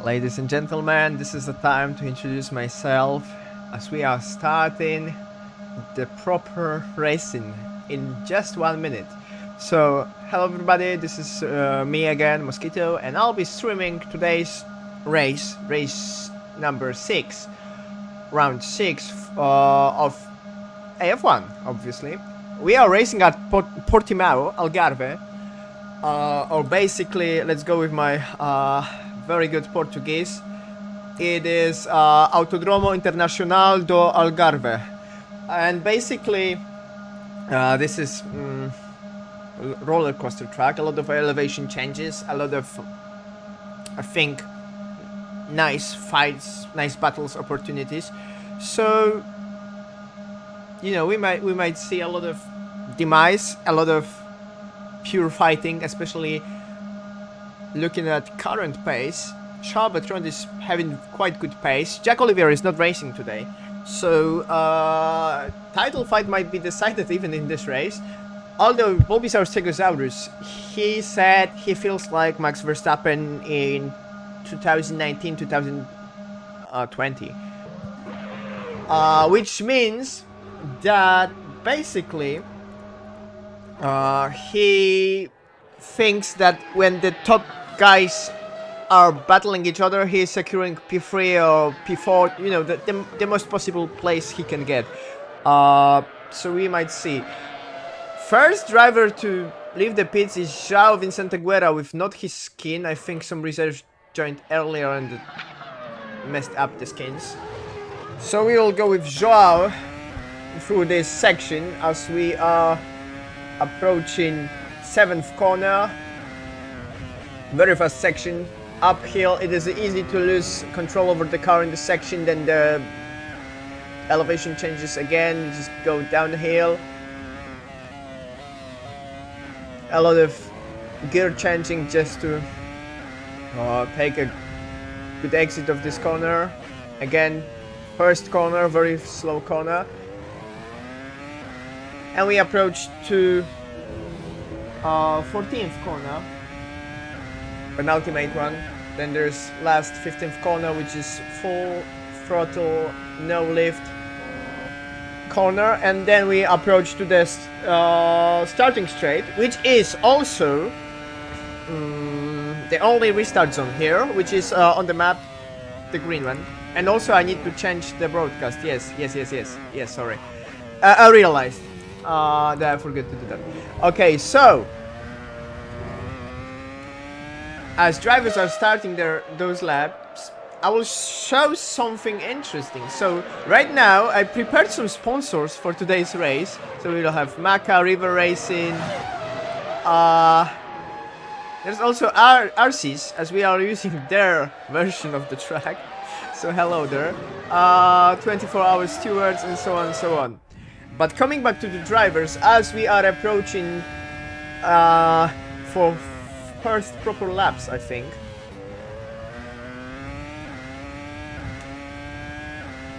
Ladies and gentlemen, this is the time to introduce myself as we are starting the proper racing in just 1 minute. So, hello everybody, this is me again, Mosquito, and I'll be streaming today's race number 6, round 6 of AF1, obviously. We are racing at Portimao, Algarve, or basically, let's go with my very good Portuguese. It is Autodromo Internacional do Algarve, and basically this is roller coaster track. A lot of elevation changes, a lot of, I think, nice fights, nice battles, opportunities. So you know, we might see a lot of demise, a lot of pure fighting, especially looking at current pace. Charbatron is having quite good pace. Jack Olivier is not racing today, so title fight might be decided even in this race. Although Bulbasaur Stegosaurus, he said he feels like Max Verstappen in 2019-2020, which means that basically he thinks that when the top guys are battling each other, he's securing P3 or P4, you know, the most possible place he can get. So we might see. First driver to leave the pits is João Vicente Aguera with not his skin. I think some reserves joined earlier and messed up the skins. So we will go with João through this section as we are approaching 7th corner. Very fast section, uphill. It is easy to lose control over the car in the section, then the elevation changes again, you just go downhill. A lot of gear changing just to take a good exit of this corner. Again, first corner, very slow corner. And we approach to 14th corner, penultimate one. Then there's last 15th corner, which is full throttle, no lift corner. And then we approach to the starting straight, which is also the only restart zone here, which is on the map, the green one. And also I need to change the broadcast. Yes, sorry. I realized that I forgot to do that. Okay, so as drivers are starting those laps, I will show something interesting. So right now I prepared some sponsors for today's race. So we'll have Maca, River Racing. There's also RCs, as we are using their version of the track. So hello there. 24-hour stewards and so on and so on. But coming back to the drivers, as we are approaching for first proper laps, I think.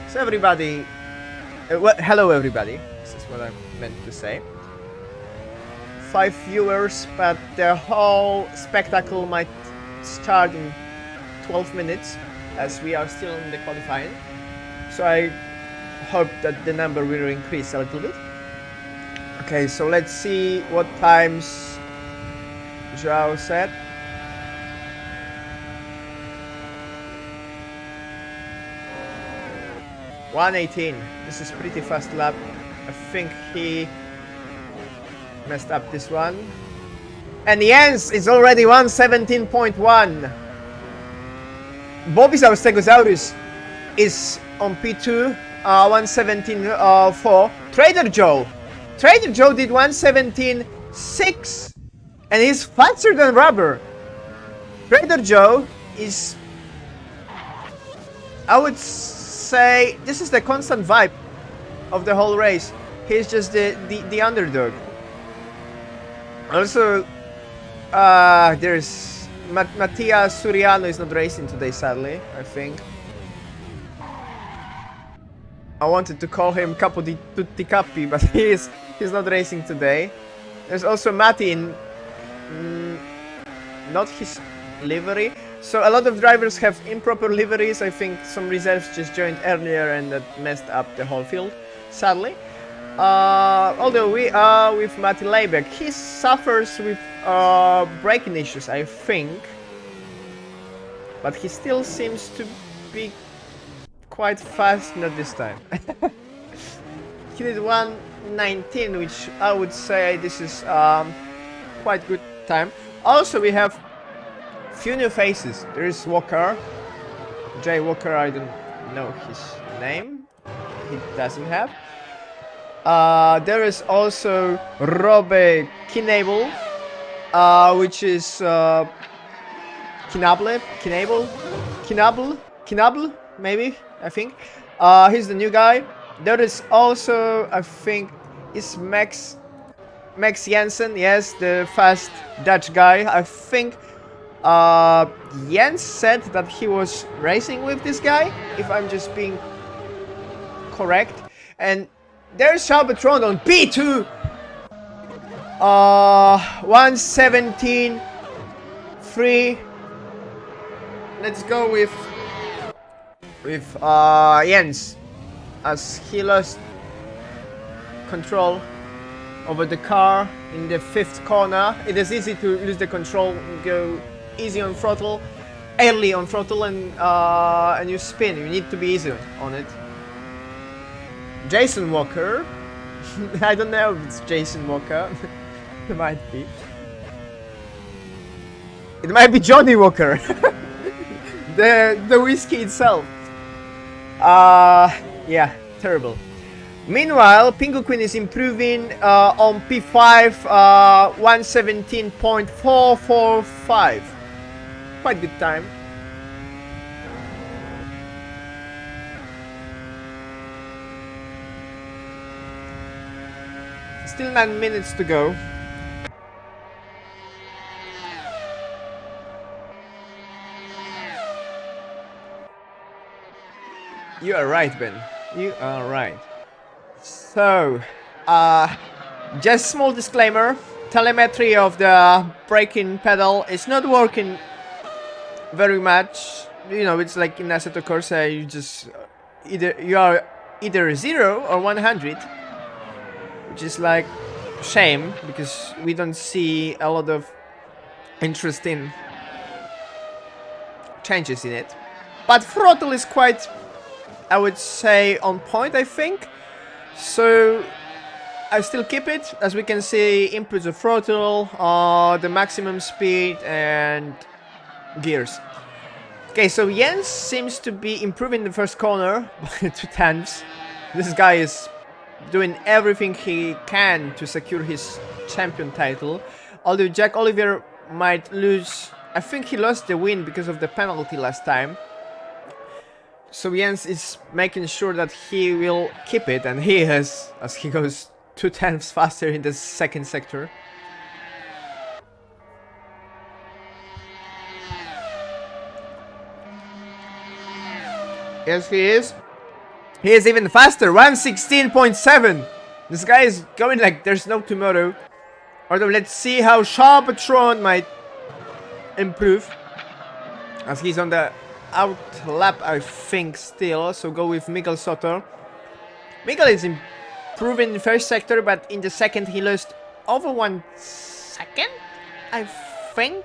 So everybody, hello everybody, this is what I meant to say. 5 viewers, but the whole spectacle might start in 12 minutes, as we are still in the qualifying. So I hope that the number will increase a little bit. Okay, so let's see what times João said. .118. This is pretty fast lap. I think he messed up this one. And Jens is already 117.1. Bulbasaur Stegosaurus is on P2, 117.4. Trader Joe did 117.6, and he's faster than Rubber. Trader Joe is, I would say, this is the constant vibe of the whole race. He's just the underdog. Also, there's Matias Suriano is not racing today, sadly, I think. I wanted to call him Capo di Tutti Capi, but he's not racing today. There's also Matti in not his livery, So a lot of drivers have improper liveries. I think some reserves just joined earlier and that messed up the whole field, sadly. Although we are with Matti Leibeck, he suffers with braking issues, I think. But he still seems to be quite fast, not this time. He did 1:19, which I would say this is quite good time. Also, we have few new faces. There is Walker, Jay Walker. I don't know his name. He doesn't have. There is also Robe Kinable, which is Kinable, maybe, I think. He's the new guy. There is also, I think, is Max Jensen, yes, the fast Dutch guy. I think Jens said that he was racing with this guy, if I'm just being correct. And there's Shabbatron on P2. 1:17.3. Let's go with Jens, as he lost control over the car in the 5th corner. It is easy to lose the control, go easy on throttle, early on throttle, and you spin. You need to be easy on it. Jason Walker. I don't know if it's Jason Walker. It might be. It might be Johnny Walker. the whiskey itself. Yeah, terrible. Meanwhile, Pingu Queen is improving on P5, 1:17.445. Quite good time. Still 9 minutes to go. You are right, Ben. You are right. So, just small disclaimer. Telemetry of the braking pedal is not working very much. You know, it's like in Assetto Corsa, you just you are either 0 or 100, which is like shame because we don't see a lot of interesting changes in it. But throttle is quite, I would say, on point, I think. So I still keep it. As we can see, inputs of throttle, the maximum speed, and gears. Okay, so Jens seems to be improving the first corner by 2/10. This guy is doing everything he can to secure his champion title. Although Jack Oliver might lose, I think he lost the win because of the penalty last time. So Jens is making sure that he will keep it, and he has, as he goes 2/10 faster in the second sector. Yes, he is. He is even faster, 1:16.7. This guy is going like there's no tomorrow. Although let's see how Sharpatron might improve, as he's on the out lap, I think, still. So go with Miguel Soto. Miguel is improving in the first sector, but in the second he lost over 1 second, I think.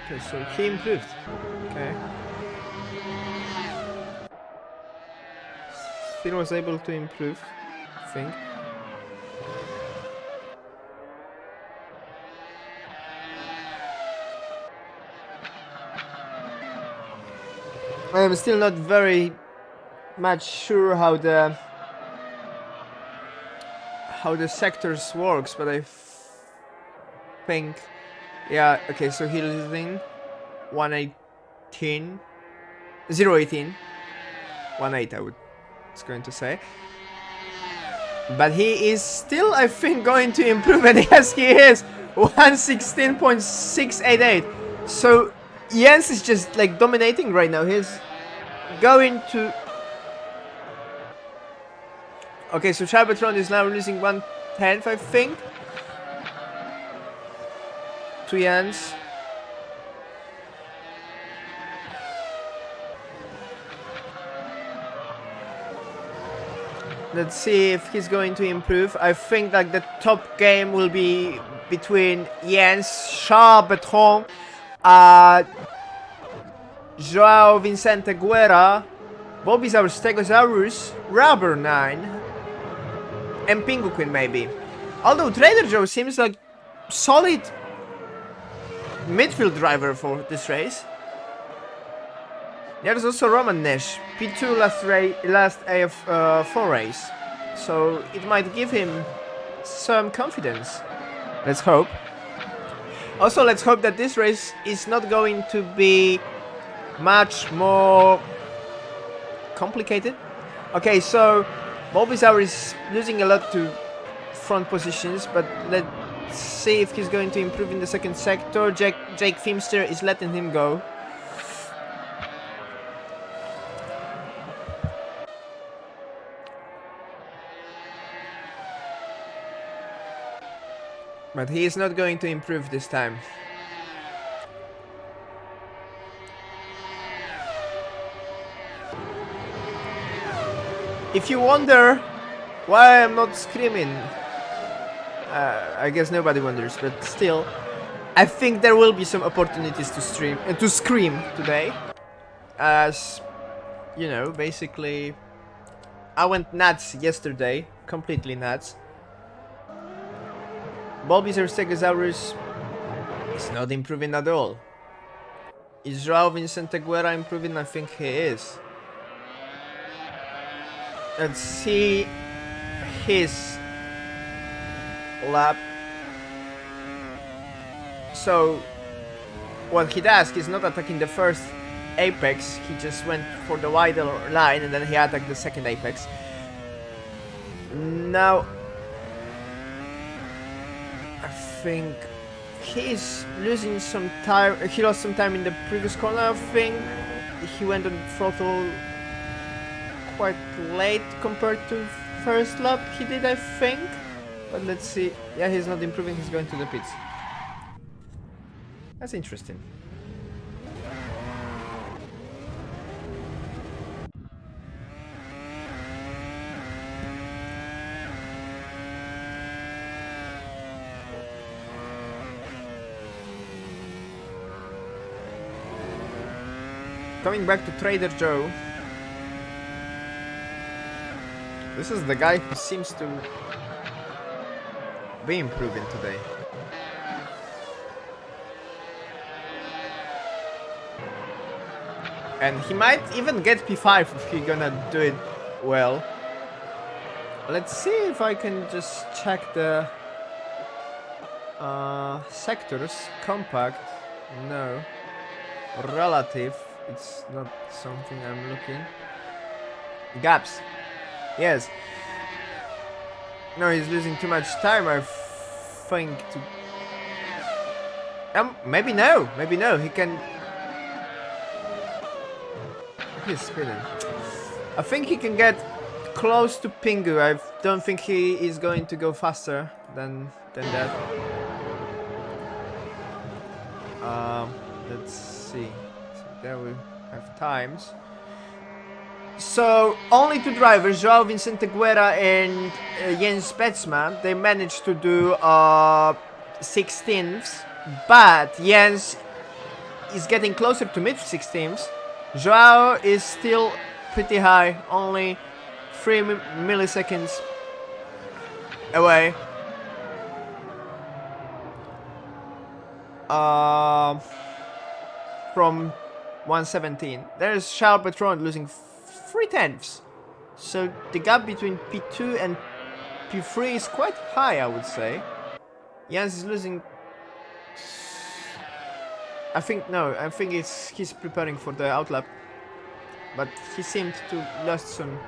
Okay, so he improved. Okay. Still was able to improve, I think. I am still not very much sure how the sectors works, but I think, yeah, okay, so he's losing 118, 018, 18 I was going to say. But he is still, I think, going to improve, and yes, he is, 116.688. So Jens is just like dominating right now. He's going to Okay, so Cybertron is now losing 1/10, I think. To Jens. Let's see if he's going to improve. I think that the top game will be between Jens, Charles Bertrand, Joao Vicente Guerra, Bulbasaur, Stegosaurus, Rubber 9, and Pinguquin maybe. Although Trader Joe seems like solid midfield driver for this race. There's also Roman Nesh, P2 last AF1 race, so it might give him some confidence. Let's hope. Also, let's hope that this race is not going to be much more complicated. Okay, so Bulbasaur is losing a lot to front positions, but let's see if he's going to improve in the second sector. Jake Filmster is letting him go. But he is not going to improve this time. If you wonder why I'm not screaming, I guess nobody wonders, but still, I think there will be some opportunities to scream today. As you know, basically, I went nuts yesterday, completely nuts. Bulbasaur Stegosaurus is not improving at all. Is Joao Vicente Guerra improving? I think he is. Let's see his lap. So what he does, he's not attacking the first apex, he just went for the wider line and then he attacked the second apex. Now I think he's losing some time. He lost some time in the previous corner. I think he went on throttle quite late compared to first lap he did, I think. But let's see. Yeah, he's not improving. He's going to the pits. That's interesting. Coming back to Trader Joe. This is the guy who seems to be improving today. And he might even get P5 if he's gonna do it well. Let's see if I can just check the sectors. Compact, no. Relative, it's not something I'm looking. Gaps, yes. No, he's losing too much time, I think. Maybe no, he can. He's spinning. I think he can get close to Pingu. I don't think he is going to go faster than that. Let's see. So there we have times. So only two drivers, Joao Vicente Guerra and Jens Spetsman, they managed to do 16ths, but Jens is getting closer to mid 16ths. Joao is still pretty high, only 3 milliseconds away. From 117. There's Charles Bertrand losing 3/10. So the gap between P2 and P3 is quite high, I would say. Jens is losing. I think he's preparing for the outlap, but he seemed to lost some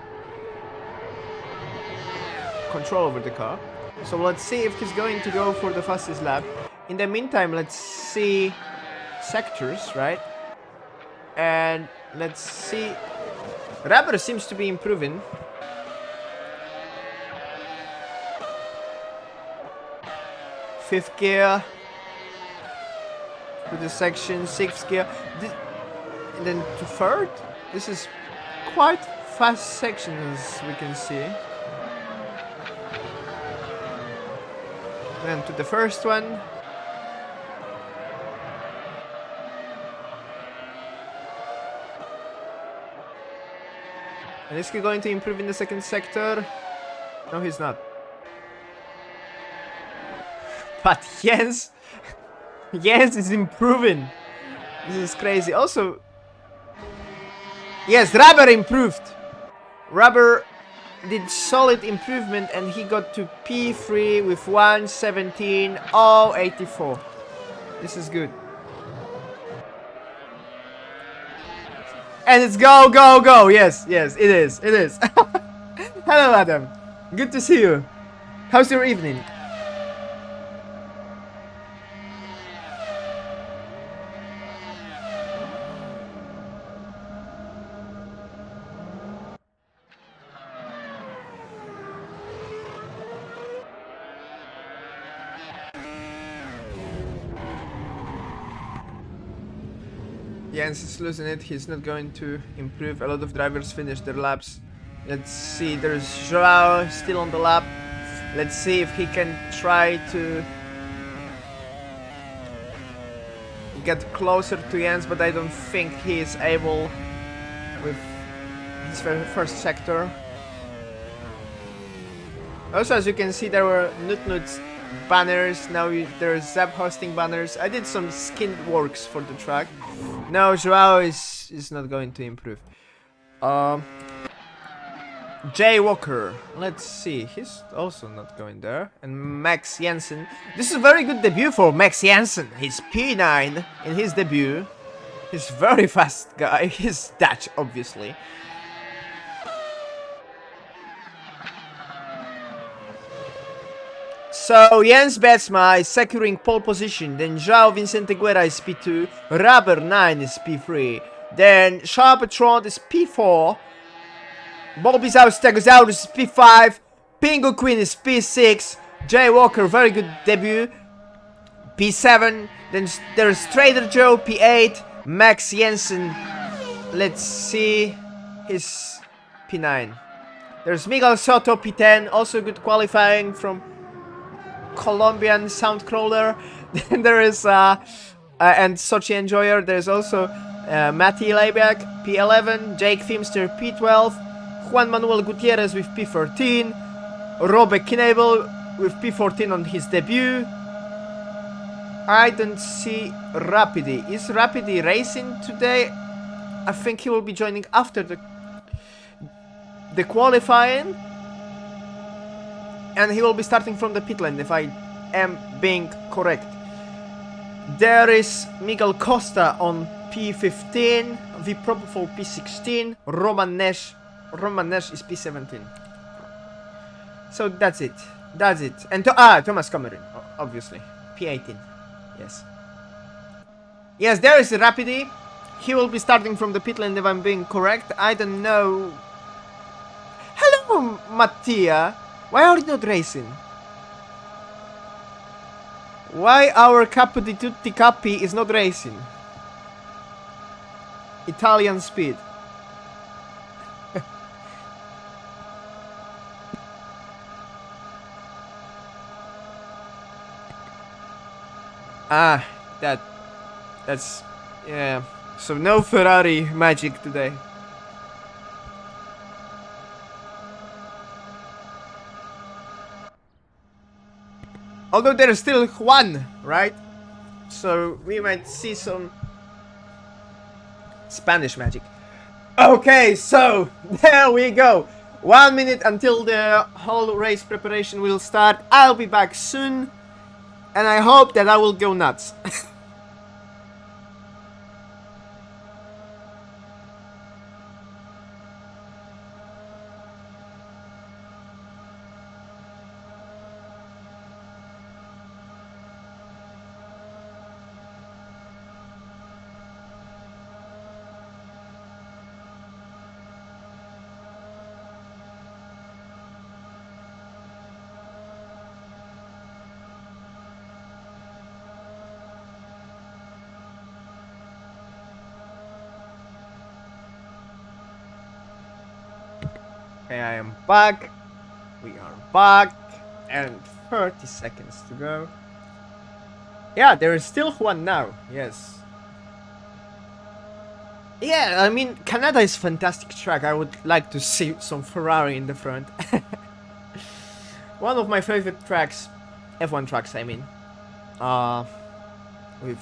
control over the car. So let's see if he's going to go for the fastest lap. In the meantime, let's see sectors, right? And let's see. Rubber seems to be improving. 5th gear. To the section, 6th gear. And then to 3rd. This is quite fast section as we can see. Then to the first one. And is he going to improve in the second sector? No, he's not. But Jens is improving. This is crazy. Also, yes, Rubber improved. Rubber did solid improvement and he got to P3 with 1:17.084. This is good. And it's go, go, go. Yes, yes, it is. It is. Hello, Adam. Good to see you. How's your evening? Jens is losing it. He's not going to improve. A lot of drivers finish their laps. Let's see. There's Joao still on the lap. Let's see if he can try to get closer to Jens, but I don't think he is able with his first sector. Also, as you can see, there were Nut banners. Now there's zap-hosing banners. I did some skin works for the track. No, Joao is not going to improve. Jay Walker. Let's see. He's also not going there. And Max Jensen. This is a very good debut for Max Jensen. He's P9 in his debut. He's a very fast guy. He's Dutch, obviously. So Jens Betsma is securing pole position, then João Vicente Guerra is P2, Rubber 9 is P3, then Sharpatron is P4, Bulbasaur Stegosaurus is P5, Pingu Queen is P6, Jay Walker, very good debut, P7, then there's Trader Joe, P8, Max Jensen, let's see, he's P9. There's Miguel Soto, P10, also good qualifying from Colombian Soundcrawler. Then there is and Sochi Enjoyer. There's also Matty Layback, P11, Jake Thimster, P12, Juan Manuel Gutierrez with P13, Robert Knebel with P14 on his debut. I don't see Rapidi. Is Rapidi racing today? I think he will be joining after the qualifying. And he will be starting from the pit lane, if I am being correct. There is Miguel Costa on P15, V Propofol P16, Roman Nesh is P17. So that's it. That's it. And Thomas Cameron, obviously. P18. Yes. Yes, there is Rapidi. He will be starting from the pit lane, if I'm being correct. I don't know. Hello, Mattia. Why are you not racing? Why our Capo di Tutti Capi is not racing? Italian speed. That's yeah. So no Ferrari magic today. Although there's still Juan, right? So we might see some Spanish magic. Okay, so there we go. 1 minute until the whole race preparation will start. I'll be back soon. And I hope that I will go nuts. Okay, I am back. We are back. And 30 seconds to go. Yeah, there is still one now. Yes. Yeah, I mean, Canada is fantastic track. I would like to see some Ferrari in the front. One of my favorite tracks. F1 tracks, I mean. With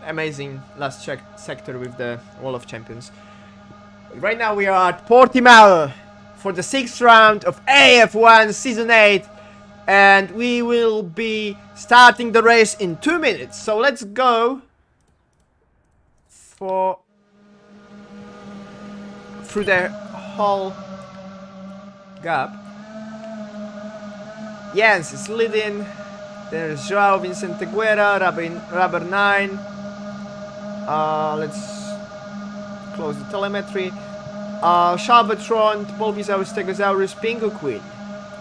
amazing last sector with the Wall of Champions. Right now we are at Portimao for the 6th round of AF1 Season 8. And we will be starting the race in 2 minutes. So let's go through the whole gap. Jens is leading. There's Joao Vicente Guerra, Rubber 9. Let's close the telemetry. Shalbatron, Bulbisaurus, Stegosaurus, Pingu Queen,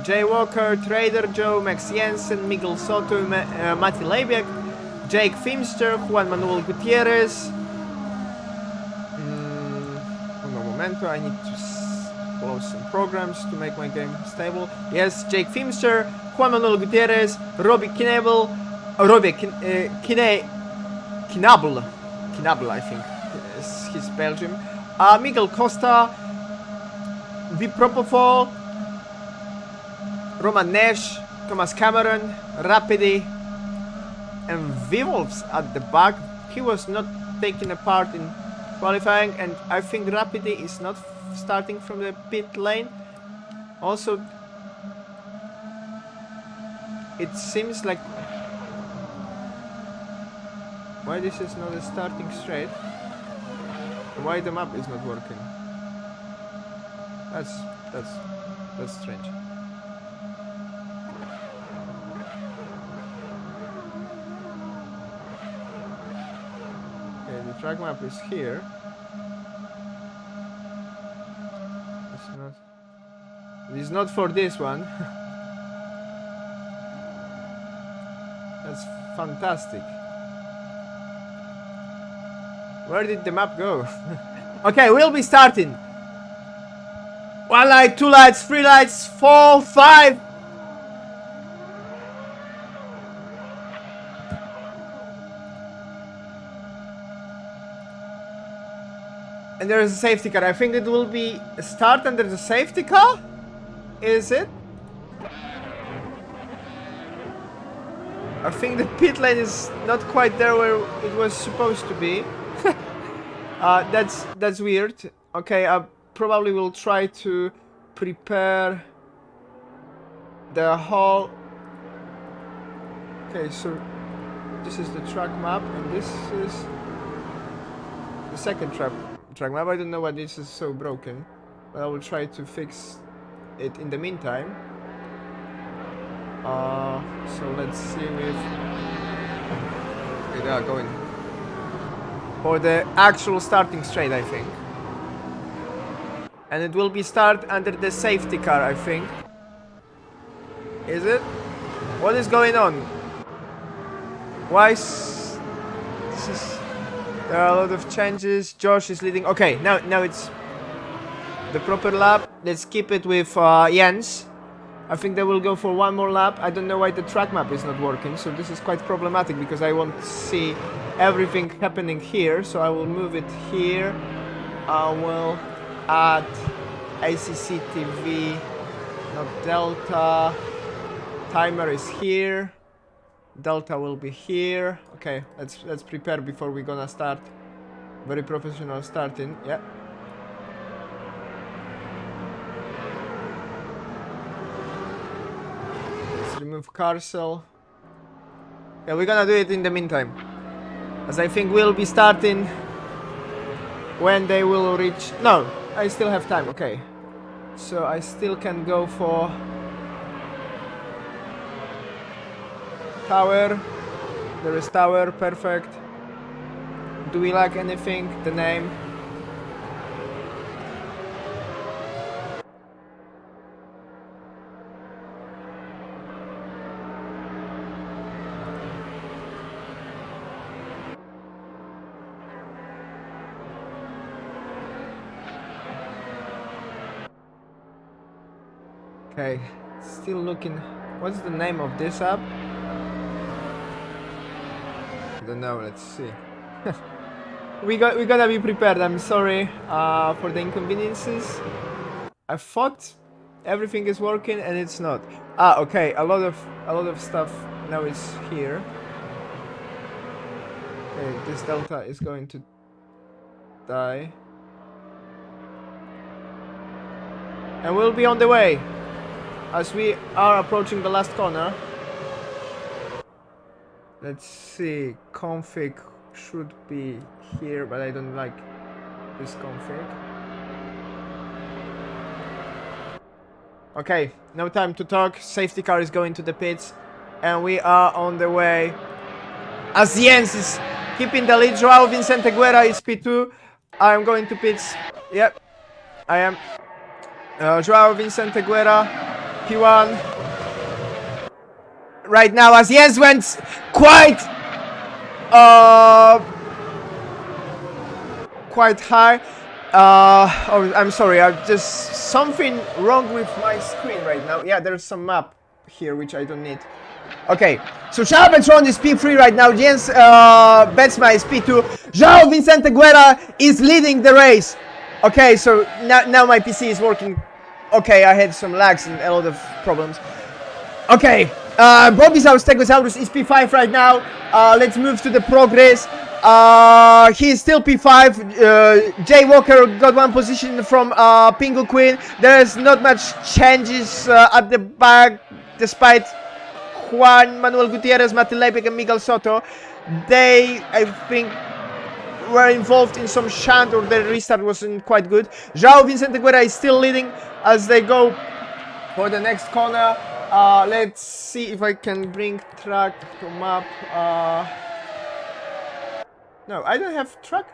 Jay Walker, Trader Joe, Max Jensen, Miguel Soto, Mati Lebiak, Jake Fimster, Juan Manuel Gutierrez. Un momento, I need to close some programs to make my game stable. Yes, Jake Fimster, Juan Manuel Gutierrez, Robbie Kinable, Kinable, I think. He's Belgium. Miguel Costa, Vipropofol, Roman Nesh, Thomas Cameron, Rapidi, and Vivolves at the back. He was not taking a part in qualifying, and I think Rapidi is not starting from the pit lane. Also, it seems like why this is not a starting straight. Why the map is not working? That's strange. Okay, the track map is here. It's not for this one. That's fantastic. Where did the map go? Okay, we'll be starting. 1 light, 2 lights, 3 lights, 4, 5. And there is a safety car. I think it will be a start under the safety car. Is it? I think the pit lane is not quite there where it was supposed to be. That's weird. Okay, I probably will try to prepare the whole. Okay, so this is the track map, and this is the second track map. I don't know why this is so broken, but I will try to fix it in the meantime. So let's see if they are going for the actual starting straight, I think. And it will be start under the safety car, I think. Is it? What is going on? Why is there are a lot of changes. Josh is leading. Okay, now it's the proper lap. Let's keep it with Jens. I think they will go for one more lap. I don't know why the track map is not working, so this is quite problematic because I want to see everything happening here. So I will move it here. I will add ACC TV, not Delta. Timer is here. Delta will be here. Okay, let's prepare before we're gonna start. Very professional starting. Yeah. Remove carousel. Yeah, we're gonna do it in the meantime, as I think we'll be starting when they will reach. No, I still have time. Okay, so I still can go for tower. There is tower. Perfect. Do we like anything? The name. Okay, still looking. What's the name of this app? I don't know. Let's see. We gotta be prepared. I'm sorry for the inconveniences. I thought everything is working and it's not. Ah, okay. A lot of stuff now is here. Okay, this delta is going to die, and we'll be on the way as we are approaching the last corner. Let's see. Config should be here, but I don't like this config. Okay, no time to talk. Safety car is going to the pits, and we are on the way. As Jens is keeping the lead, Joao Vicente Guerra is P2. I am going to pits. Yep, I am. Joao Vicente Guerra, P1. Right now, as Jens went quite high. Oh, I'm sorry. Just something wrong with my screen right now. Yeah, there's some map here which I don't need. Okay, so Charles Petron is P3 right now. Jens Betsma is P2. Joao Vicente Guerra is leading the race. Okay, so now my PC is working. Okay, I had some lags and a lot of problems. Okay, Bobby Stegosaurus is P5 right now. Let's move to the progress. He is still P5. Jay Walker got one position from Pingu Queen. There's not much changes at the back, despite Juan Manuel Gutierrez, Martin Lepek, and Miguel Soto. They, I think, were involved in some shunt, or the restart wasn't quite good. Joao Vicente Guerra is still leading as they go for the next corner. Let's see if I can bring track to map. No, I don't have track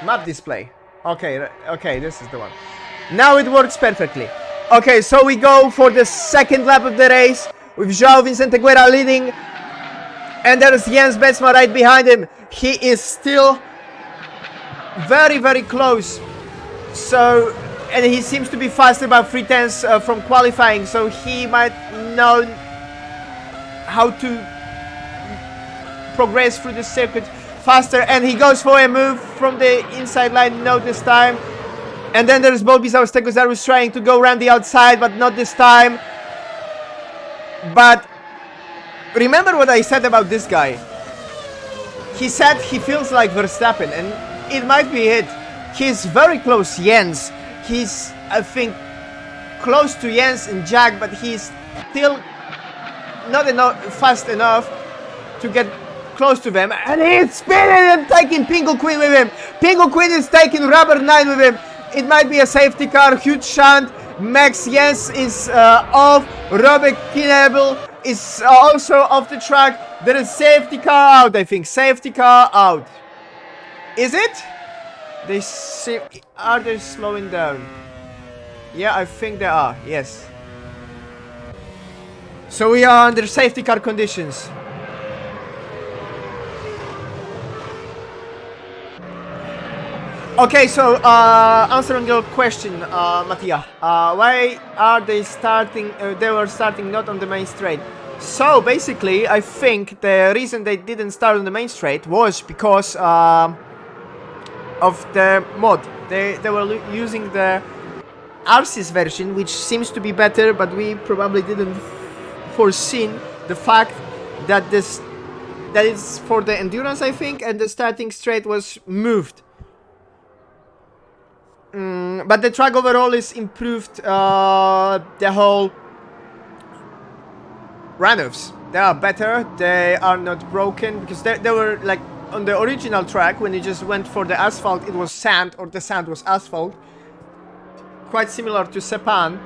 map display. Okay, okay, this is the one. Now it works perfectly. Okay, so we go for the second lap of the race with Joao Vicente Guerra leading, and there's Jens Betsma right behind him. He is still very, very close. So, and he seems to be faster by 3/10 from qualifying, so he might know how to progress through the circuit faster, and he goes for a move from the inside line, no this time. And then there's Bobby Stegosaurus trying to go around the outside, but not this time. But remember what I said about this guy. He said he feels like Verstappen, and it might be it. He's very close to Jens. He's, I think, close to Jens and Jack, but he's still not fast enough to get close to them. And he's spinning and taking Pingu Queen with him. Pingu Queen is taking Rubber 9 with him. It might be a safety car, huge shunt. Max Jens is off. Robert Kinebel is also off the track. There is safety car out, I think. Safety car out. Is it? Are they slowing down? Yeah, I think they are. Yes. So we are under safety car conditions. Okay, so answering your question, Mattia, why are they starting? They were starting not on the main straight. So basically, I think the reason they didn't start on the main straight was because of the mod. They were using the Arsis version, which seems to be better, but we probably didn't foresee the fact that that is for the endurance, I think, and the starting straight was moved. But the track overall is improved. The whole runoffs, they are better. They are not broken, because they were like on the original track when you just went for the asphalt, it was sand, or the sand was asphalt. Quite similar to Sepang.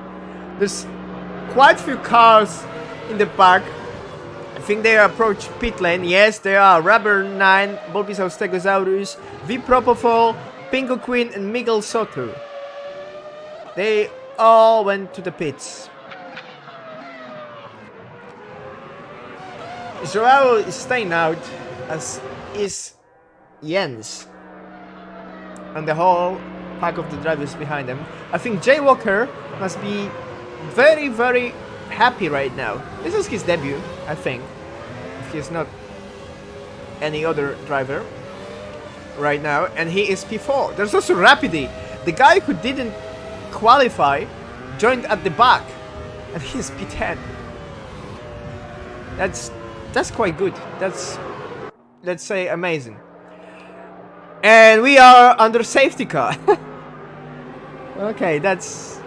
There's quite few cars in the back. I think they approach pit lane. Yes, they are Rubber 9, Bulbasaur Stegosaurus, V Propofol, Pingu Queen, and Miguel Soto. They all went to the pits. Joao is staying out, as is Jens. And the whole pack of the drivers behind them. I think Jay Walker must be very, very happy right now. This is his debut, I think. If he's not any other driver right now, and he is P4. There's also Rapidi, the guy who didn't qualify, joined at the back, and he's P10. That's quite good. That's, let's say, amazing. And we are under safety car. Okay, that's...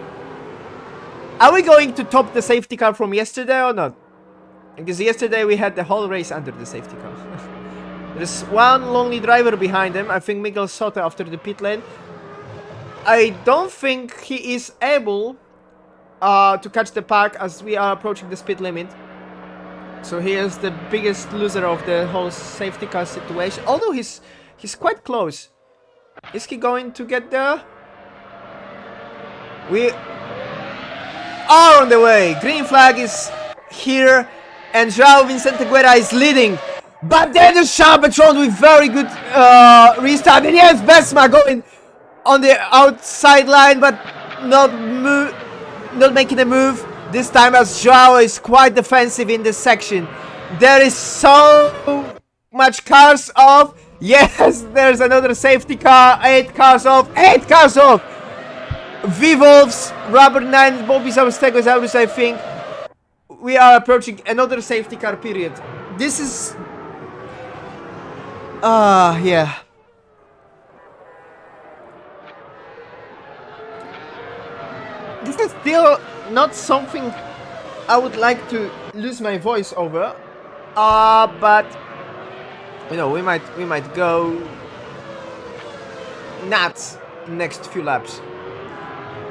Are we going to top the safety car from yesterday or not? Because yesterday we had the whole race under the safety car. There's one lonely driver behind him. I think Miguel Soto after the pit lane. I don't think he is able to catch the pack as we are approaching the speed limit. So he is the biggest loser of the whole safety car situation. Although he's quite close. Is he going to get there? We are on the way. Green flag is here. And João Vicente Guerra is leading. But then the Charbatron with very good restart. And yes, Besma going on the outside line, but not making a move this time, as João is quite defensive in this section. There is so much cars off. Yes, there's another safety car. 8 cars off. 8 cars off. V-Wolves, Rubber 9, Bobby Stegosaurus, I think. We are approaching another safety car period. This is... yeah. This is still not something I would like to lose my voice over. But... You know, we might go... nuts next few laps.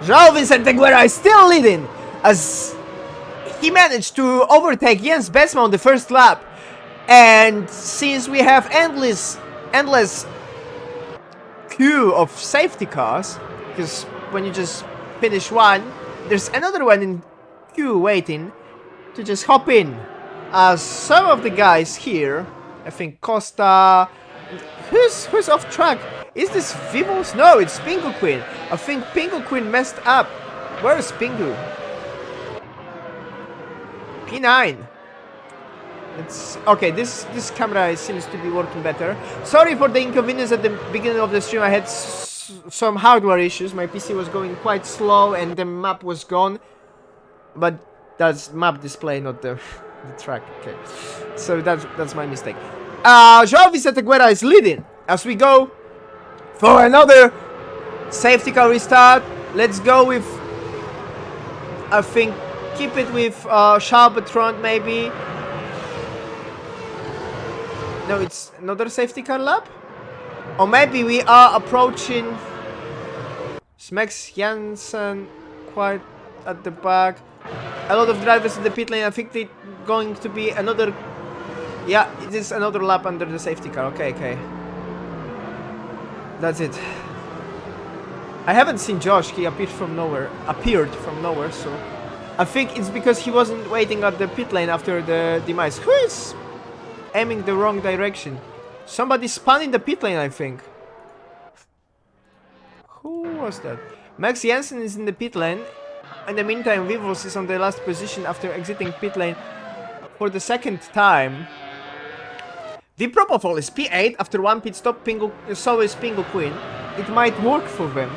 João Vicente Guerra is still leading, as he managed to overtake Jens Besma on the first lap. And since we have endless queue of safety cars, because when you just finish one, there's another one in queue waiting to just hop in. Some of the guys here, I think Costa, who's off track? Is this Vivos? No, it's Pingu Queen. I think Pingu Queen messed up. Where is Pingu? P9. It's okay. This camera seems to be working better. Sorry for the inconvenience at the beginning of the stream. I had some hardware issues. My PC was going quite slow and the map was gone. But that's map display, not the track. Okay, so that's my mistake. João Vicente Guerra is leading as we go for another safety car restart. Let's go with, I think, keep it with Charbatron maybe. No, it's another safety car lap? Or maybe we are approaching Smex Janssen quite at the back. A lot of drivers in the pit lane. I think they're going to be another... Yeah, it is another lap under the safety car. Okay. That's it. I haven't seen Josh. He appeared from nowhere, so I think it's because he wasn't waiting at the pit lane after the demise. Who is aiming the wrong direction? Somebody spun in the pit lane, I think. Who was that? Max Jansen is in the pit lane. In the meantime, Vivos is on the last position after exiting pit lane for the second time. The Propofol is P8 after one pit stop. So is Pingu Queen. It might work for them.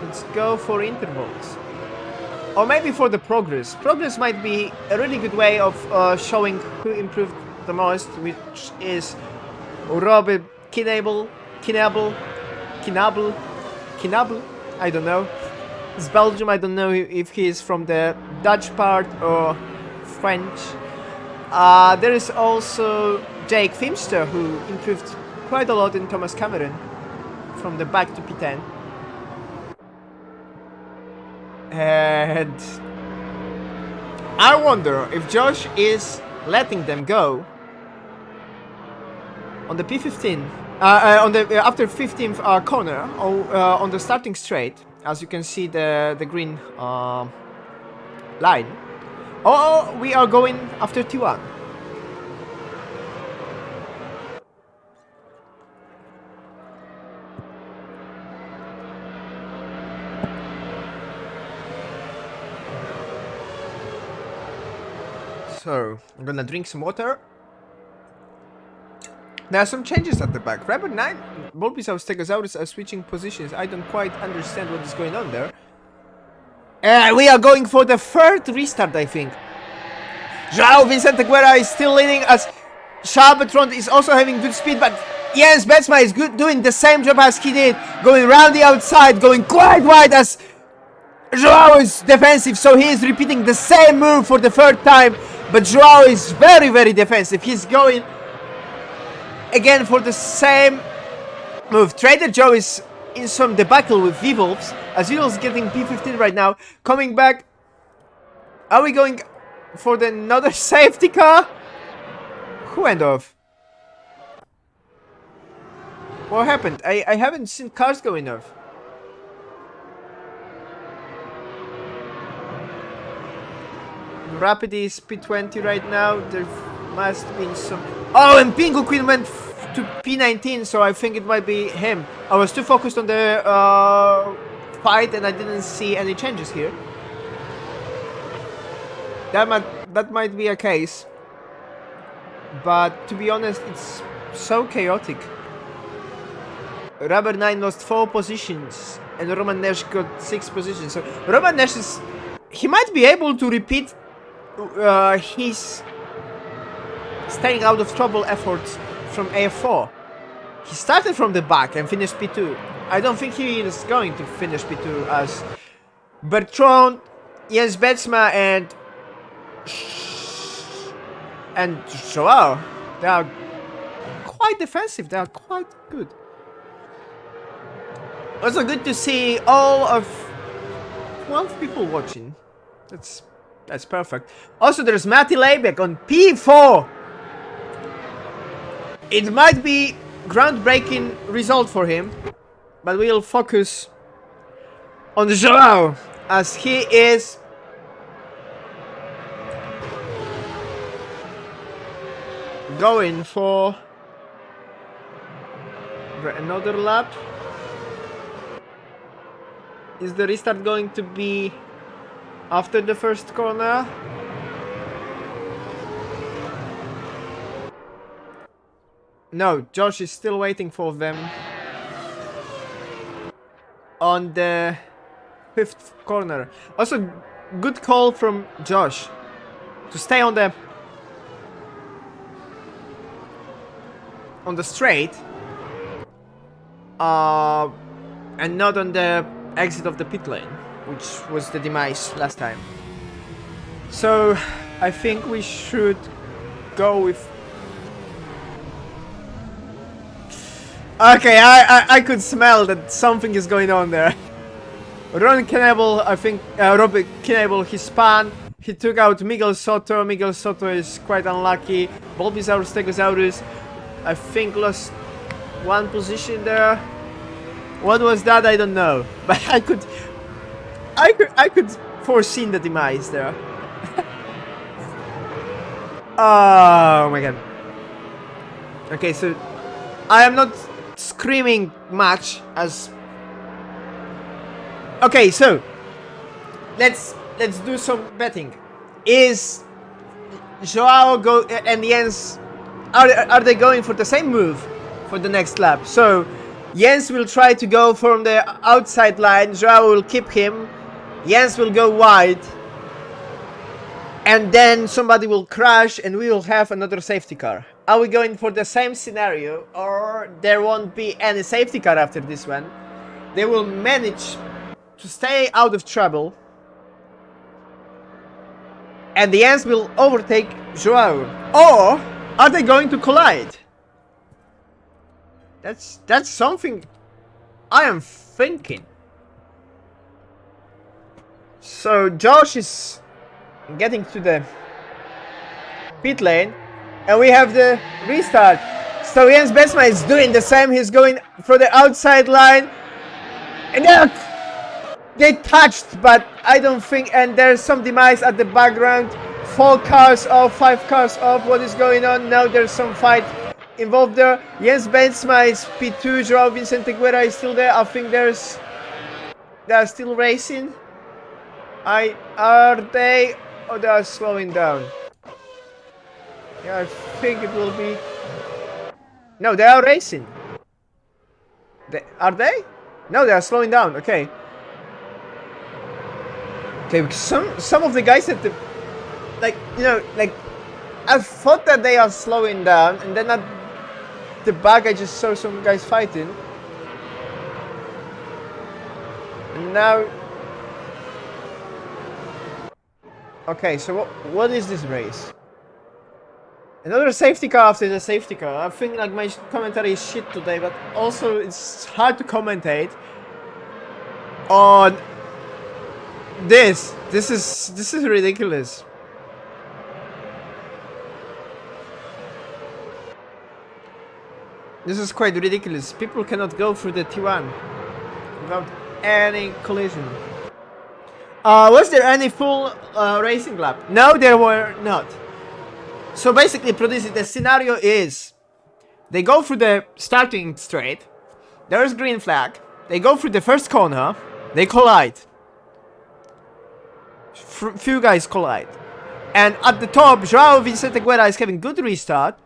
Let's go for intervals. Or maybe for the progress. Progress might be a really good way of showing who improved the most, which is Robert Kinable. I don't know. It's Belgium. I don't know if he is from the Dutch part or French. There is also Jake Fimster, who improved quite a lot in Thomas Cameron from the back to P10. And I wonder if Josh is letting them go on the P15, on the after 15th corner, or on the starting straight, as you can see the green line. Or we are going after T1. So, I'm gonna drink some water. There are some changes at the back. Rabbit 9, Bulbasaur, Stegosaurus are switching positions. I don't quite understand what is going on there. We are going for the third restart, I think. João Vicente Guerra is still leading as Charbatron is also having good speed, but Jens Betsma is doing the same job as he did, going around the outside, going quite wide as João is defensive, so he is repeating the same move for the third time, but João is very, very defensive. He's going again for the same move. Trader Joe is in some debacle with Vivolves, as Vivolves getting P15 right now. Coming back, are we going for another safety car? Who went off? What happened? I haven't seen cars going off. Rapid is P20 right now. There must have been some... Oh, and Pingu Queen went to P19, so I think it might be him. I was too focused on the fight and I didn't see any changes here. That might be a case. But to be honest, it's so chaotic. Rubber 9 lost 4 positions and Roman Nash got 6 positions. So Roman Nash is... He might be able to repeat his staying out of trouble efforts from AF4. He started from the back and finished P2. I don't think he is going to finish P2 as Bertrand, Jens Betsma and Joao. They are quite defensive. They are quite good. Also good to see all of 12 people watching. That's perfect. Also, there's Matti Leibek on P4. It might be groundbreaking result for him, but we'll focus on Joao as he is going for another lap. Is the restart going to be after the first corner? No, Josh is still waiting for them on the 5th corner. Also, good call from Josh to stay on the straight and not on the exit of the pit lane, which was the demise last time. So I think we should go with... Okay, I could smell that something is going on there. Ron Knebel, I think, Robert Knebel, he spun. He took out Miguel Soto. Miguel Soto is quite unlucky. Bulbasaur, Stegosaurus, I think lost 1 position there. What was that? I don't know. But I could foresee the demise there. Oh my god. Okay, so I am not screaming much as... Okay, so let's do some betting. Is Joao and Jens, are they going for the same move for the next lap? So Jens will try to go from the outside line, Joao will keep him, Jens will go wide, and then somebody will crash and we will have another safety car. Are we going for the same scenario, or there won't be any safety car after this one? They will manage to stay out of trouble and the Jens will overtake Joao. Or are they going to collide? That's something I am thinking. So Josh is getting to the pit lane and we have the restart. So Jens Betsma is doing the same. He's going for the outside line and they touched, but I don't think, and there's some demise at the background. 4 cars off, 5 cars off. What is going on? Now there's some fight involved there. Jens Betsma is P2, Joao Vicente Guerra is still there. I think they are still racing. Are they, or they are slowing down? Yeah, I think it will be... No, they are racing. Are they? No, they are slowing down. Okay. Okay, some of the guys at the... Like, you know, like... I thought that they are slowing down, and then at the back I just saw some guys fighting. And now... Okay, so what is this race? Another safety car after the safety car. I think like my commentary is shit today, but also it's hard to commentate on this. This is ridiculous. This is quite ridiculous. People cannot go through the T1 without any collision. Was there any full racing lap? No, there were not. So basically, the scenario is they go through the starting straight. There's green flag. They go through the first corner. They collide. Few guys collide. And at the top, Joao Vicente Guerra is having good restart.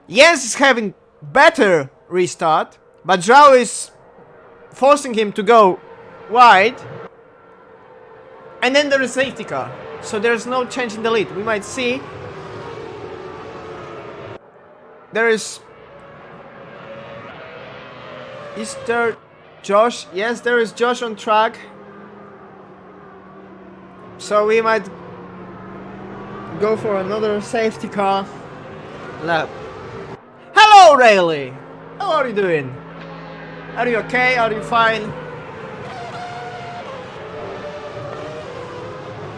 Jens is having better restart. But Joao is forcing him to go wide. And then there is safety car. So there's no change in the lead. We might see. There is there Josh? Yes, there is Josh on track. So we might go for another safety car lap. Hello, Rayleigh! How are you doing? Are you okay? Are you fine?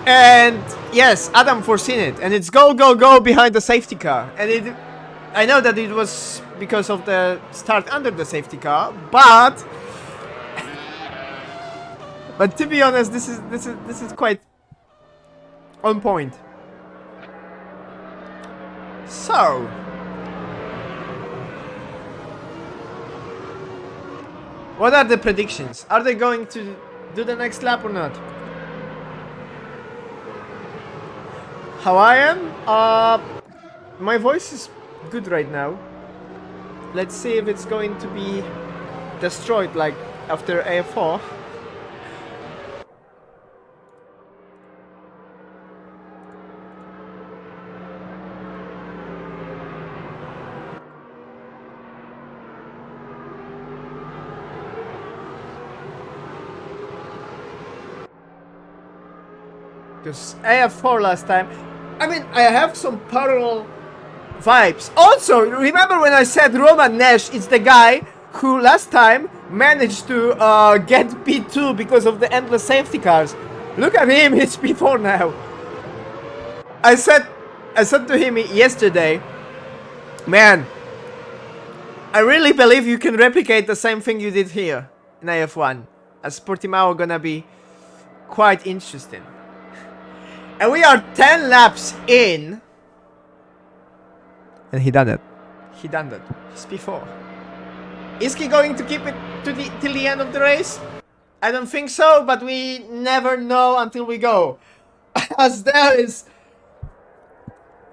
And yes, Adam foreseen it, and it's go go go behind the safety car, and I know that it was because of the start under the safety car, but to be honest, this is quite on point. So what are the predictions? Are they going to do the next lap or not? How I am? My voice is good right now. Let's see if it's going to be destroyed like after AF4. Because AF4 last time, I mean, I have some parallel vibes. Also, remember when I said Roman Nash is the guy who last time managed to get P2 because of the endless safety cars? Look at him, he's P4 now. I said to him yesterday, man, I really believe you can replicate the same thing you did here in AF1. As Portimao gonna be quite interesting. And we are 10 laps in. And he done it. He done that. He's P4. Is he going to keep it till the end of the race? I don't think so, but we never know until we go. As there is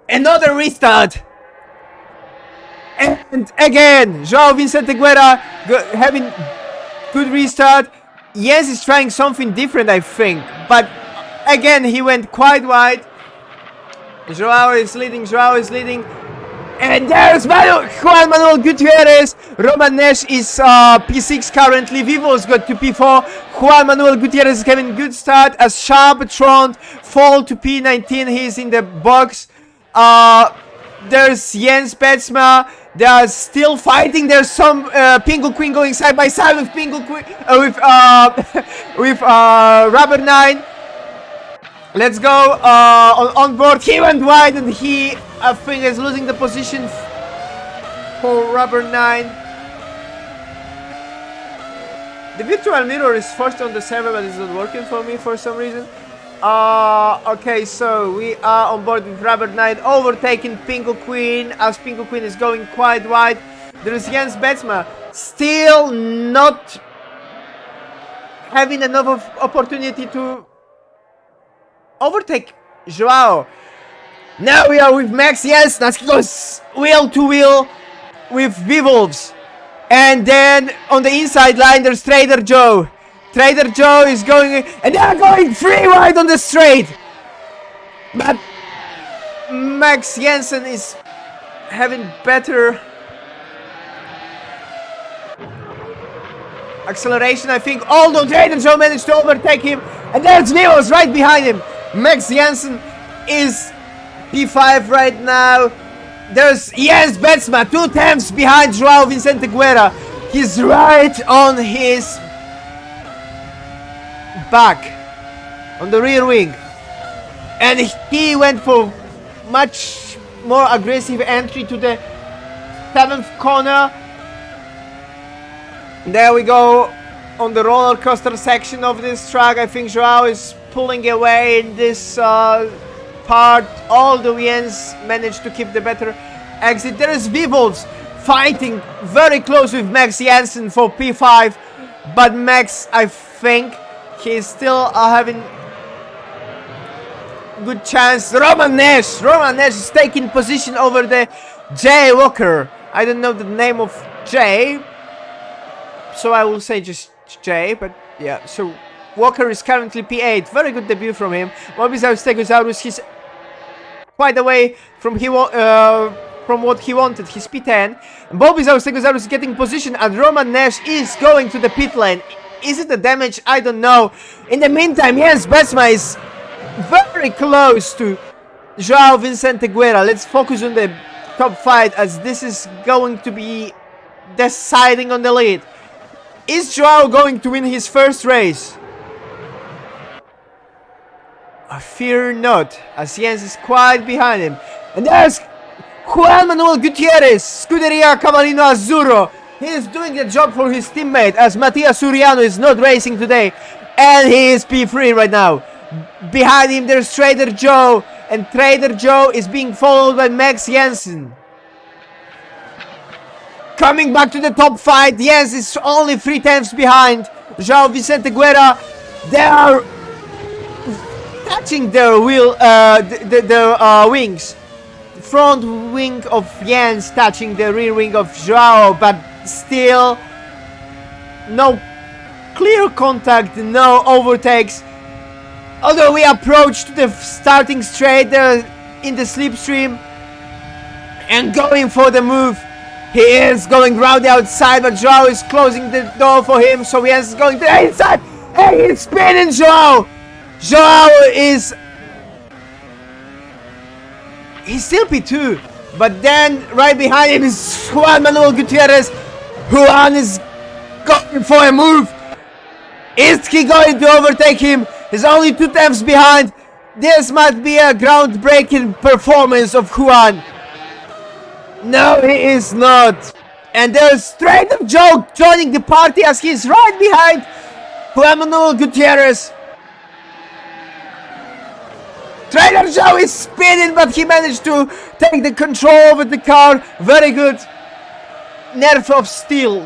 another restart. And again, Joao Vicente Guerra having good restart. Jens is trying something different, I think. But again, he went quite wide. Joao is leading. And there's Juan Manuel Gutierrez. Roman Nash is P6 currently. Vivo's got to P4. Juan Manuel Gutierrez is having a good start as Sharptron fall to P19. He's in the box. There's Jens Betsma. They are still fighting. There's some Pingu Queen going side by side with Pingu Queen with Rubber 9. Let's go on board. He went wide and he, I think, is losing the position for Rubber 9. The virtual mirror is first on the server, but it's not working for me for some reason. Okay, so we are on board with Rubber 9, overtaking Pingu Queen, as Pingu Queen is going quite wide. There is Jens Betsma, still not having enough opportunity to overtake Joao. Now we are with Max Jensen as he goes wheel to wheel with V-Wolves. And then on the inside line there's Trader Joe. Trader Joe is going, and they're going 3 wide on the straight. But Max Jensen is having better acceleration, I think. Although Trader Joe managed to overtake him, and there's V-Wolves right behind him. Max Jensen is P5 right now. There's Jens Betsma, 2 tenths behind Joao Vicente Guerra. He's right on his back, on the rear wing. And he went for much more aggressive entry to the 7th corner. There we go on the roller coaster section of this track. I think Joao is pulling away in this part. All the Jens managed to keep the better exit. There is V-Wolves fighting very close with Max Jensen for P5, but Max, I think he's still having good chance. Roman Nash is taking position over the Jay Walker. I don't know the name of Jay, so I will say just Jay, but yeah, so Walker is currently P8. Very good debut from him. Mobizaurus Stegosaurus, he's quite away from what he wanted. He's P10. Mobizaurus Stegosaurus is getting position, and Roman Nash is going to the pit lane. Is it the damage? I don't know. In the meantime, Jens Betsma is very close to Joao Vicente Guerra. Let's focus on the top 5, as this is going to be deciding on the lead. Is Joao going to win his first race? I fear not, as Jens is quite behind him. And there's Juan Manuel Gutierrez, Scuderia Cavallino Azzurro. He is doing the job for his teammate, as Mattia Suriano is not racing today. And he is P3 right now. Behind him there's Trader Joe, and Trader Joe is being followed by Max Jensen. Coming back to the top 5, Jens is only 3 tenths behind Joao Vicente Guerra. They are touching their wings. The front wing of Jens touching the rear wing of Joao, but still no clear contact, no overtakes. Although we approach to the starting straight, they're in the slipstream and going for the move. He is going round the outside, but Joao is closing the door for him, so Jens is going to the inside. Hey, it's spinning Joao! Joao is... he's still P2, but then right behind him is Juan Manuel Gutierrez. Juan is going for a move. Is he going to overtake him? He's only 2 tenths behind. This might be a groundbreaking performance of Juan. No, he is not. And there's Trader Joe joining the party, as he's right behind Juan Manuel Gutierrez. Trader Joe is spinning, but he managed to take the control over the car. Very good. Nerves of steel.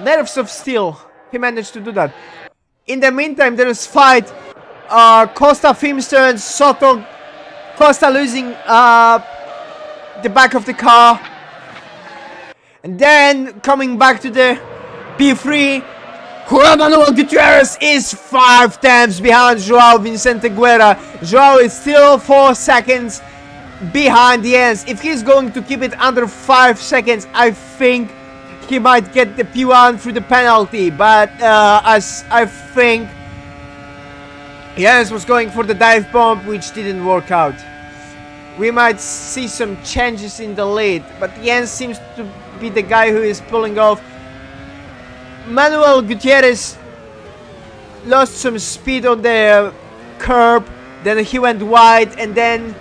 He managed to do that. In the meantime, there is fight. Costa, Filmster, and Soto. Costa losing the back of the car. And then coming back to the P3, Juan Manuel Gutierrez is 5 tenths behind Joao Vicente Guerra. Joao is still 4 seconds behind the ends. If he's going to keep it under 5 seconds, I think he might get the P1 through the penalty. But as I think Jens was going for the dive bomb, which didn't work out. We might see some changes in the lead, but Jens seems to be the guy who is pulling off. Manuel Gutierrez lost some speed on the curb, then he went wide, and then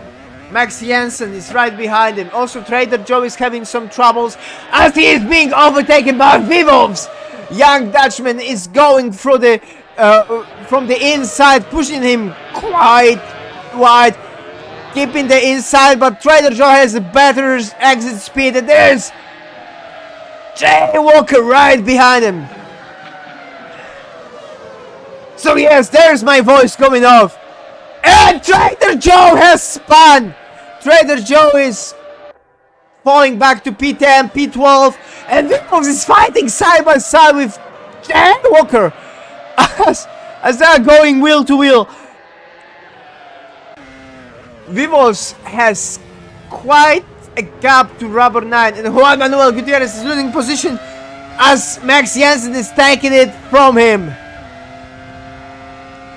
Max Jensen is right behind him. Also, Trader Joe is having some troubles as he is being overtaken by V-Wolves. Young Dutchman is going through the from the inside, pushing him quite wide, keeping the inside, but Trader Joe has a better exit speed, and there's Jay Walker right behind him. So yes, there's my voice coming off. And Trader Joe has spun Trader Joe is falling back to P10, P12, and Vivos is fighting side by side with Jay Walker as they are going wheel to wheel. Vivos has quite a gap to Rubber 9, and Juan Manuel Gutierrez is losing position as Max Jensen is taking it from him.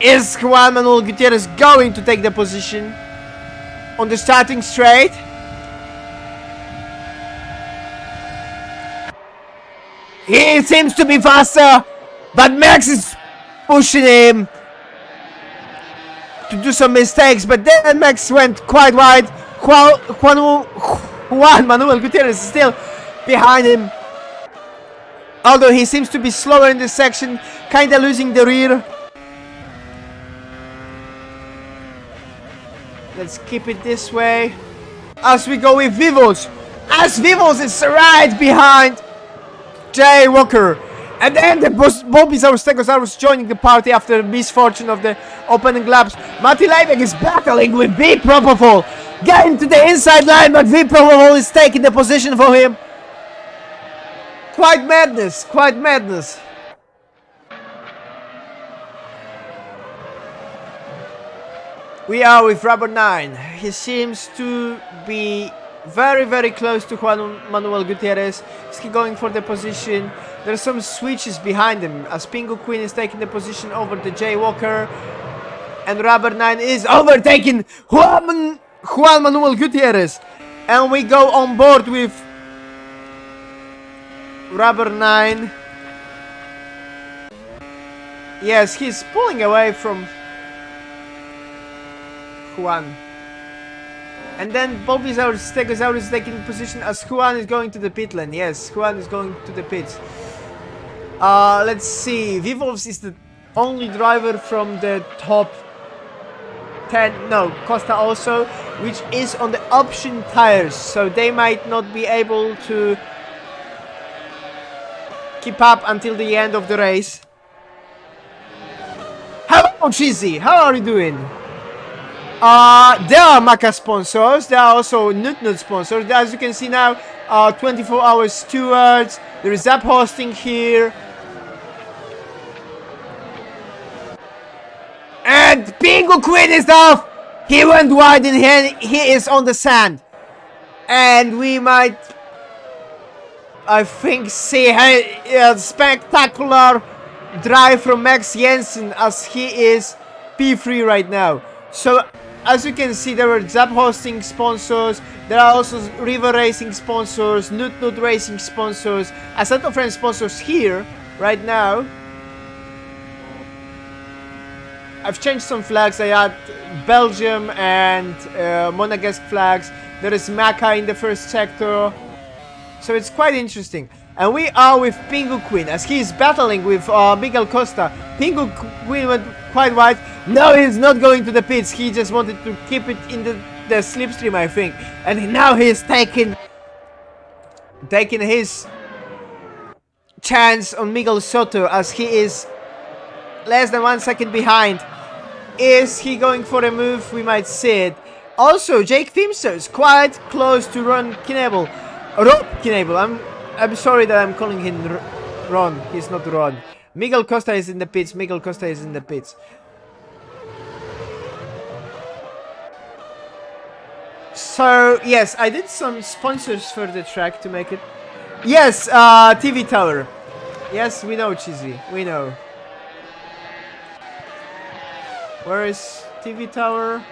Is Juan Manuel Gutierrez going to take the position on the starting straight? He seems to be faster, but Max is pushing him to do some mistakes, but then Max went quite wide. Juan Manuel Gutierrez is still behind him, although he seems to be slower in this section, kinda losing the rear. Let's keep it this way as we go with Vivos, as Vivos is right behind Jay Walker. And then the Bobby Stegosaurus joining the party after the misfortune of the opening laps. Matti Leibig is battling with V Propofol, getting to the inside line, but V Propofol is taking the position for him. Quite madness, quite madness. We are with Rubber 9. He seems to be very close to Juan Manuel Gutierrez. Is he going for the position? There's some switches behind him as Pingu Queen is taking the position over the Jay Walker, and Rubber 9 is overtaking Juan Manuel Gutierrez, and we go on board with Rubber 9. Yes, he's pulling away from Juan. And then Bobby Stegosaurus is taking position as Juan is going to the pit lane. Yes, Juan is going to the pits. Let's see. Vivos is the only driver from the top 10. No, Costa also, which is on the option tires. So they might not be able to keep up until the end of the race. Hello, Cheesy. How are you doing? There are Maca sponsors, there are also Nut sponsors. As you can see now, 24 hours stewards, there is zap-hosting here. And Pingu Queen is off! He went wide and he is on the sand. And we might, I think, see a spectacular drive from Max Jensen as he is P3 right now. So, as you can see, there are zap-hosting sponsors, there are also River Racing sponsors, Nut Racing sponsors, Assetto Friends sponsors here, right now. I've changed some flags. I add Belgium and Monegasque flags. There is Maca in the first sector. So it's quite interesting. And we are with Pingu Queen as he is battling with Miguel Costa. Pingu Queen went quite wide. No, he's not going to the pits. He just wanted to keep it in the slipstream, I think. And now he's taking his chance on Miguel Soto as he is less than 1 second behind. Is he going for a move? We might see it. Also, Jake Fimster is quite close to Rob Knebel. I'm sorry that I'm calling him Ron. He's not Ron. Miguel Costa is in the pits. Miguel Costa is in the pits. So, yes, I did some sponsors for the track to make it. Yes, TV Tower. Yes, we know, Cheesy. We know. Where is TV Tower?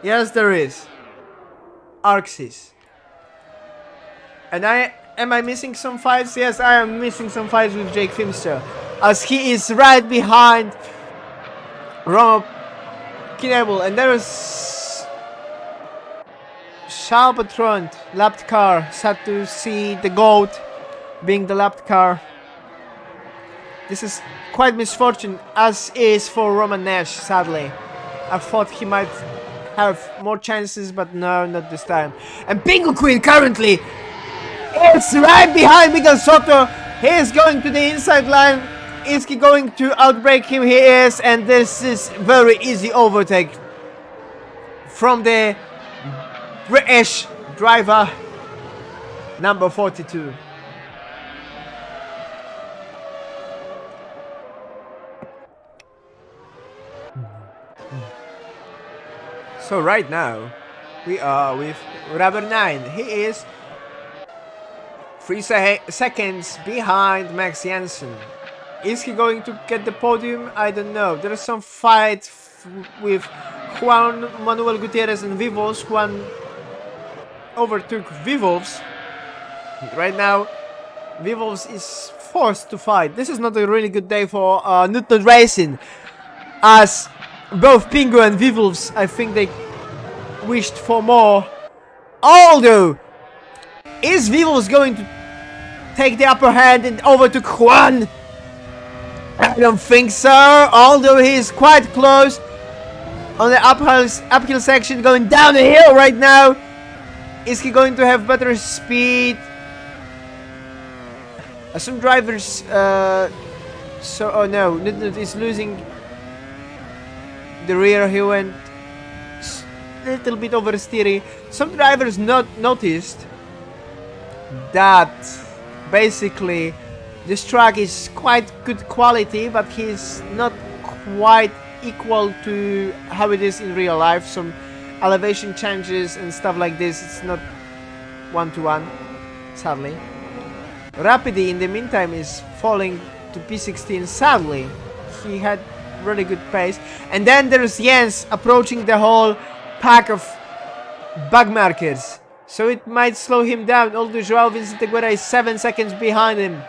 Yes, there is. Arxis. And am I missing some fights? Yes, I am missing some fights with Jake Fimster, as he is right behind Rob Knebel, and there is Charles lapped car. Sad to see the GOAT being the lapped car. This is quite misfortune, as is for Roman Nash, sadly. I thought he might have more chances, but no, not this time. And Pingu Queen currently is right behind Miguel Soto. He is going to the inside line. Is he going to outbrake him? He is, and this is very easy overtake from the British driver number 42. So right now we are with rubber 9. He is 3 seconds behind Max Jansen. Is he going to get the podium? I don't know. There is some fight with Juan Manuel Gutierrez and Vivos. Juan overtook Vivos. Right now Vivos is forced to fight. This is not a really good day for Untitled Racing, as both Pingo and Vivos, I think they wished for more. Although, is Vivos going to take the upper hand and overtook Juan? I don't think so, although he is quite close on the uphill section, going down the hill right now. Is he going to have better speed? Some drivers, oh no, Nutnut is losing the rear. He went a little bit oversteery. Some drivers noticed that basically this track is quite good quality, but he's not quite equal to how it is in real life. Some elevation changes and stuff like this, it's not one-to-one, sadly. Rapidi in the meantime is falling to P16, sadly. He had really good pace. And then there's Jens approaching the whole pack of bug markers, so it might slow him down, although Joao Vicente Guerra is 7 seconds behind him.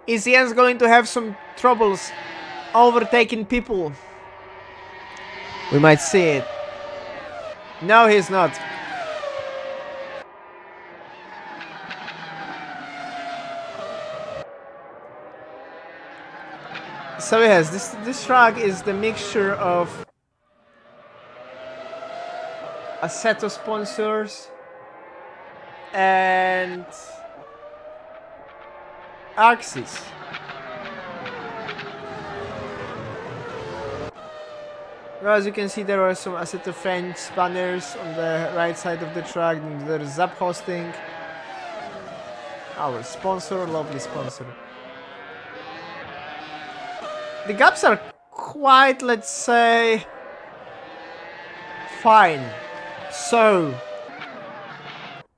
Is Jens going to have some troubles overtaking people? We might see it. No, he's not. So yes, this track is the mixture of Assetto sponsors and Axis. Well, as you can see, there are some Assetto French banners on the right side of the track. There's zap-hosing, our sponsor, lovely sponsor. The gaps are quite, let's say, fine. So,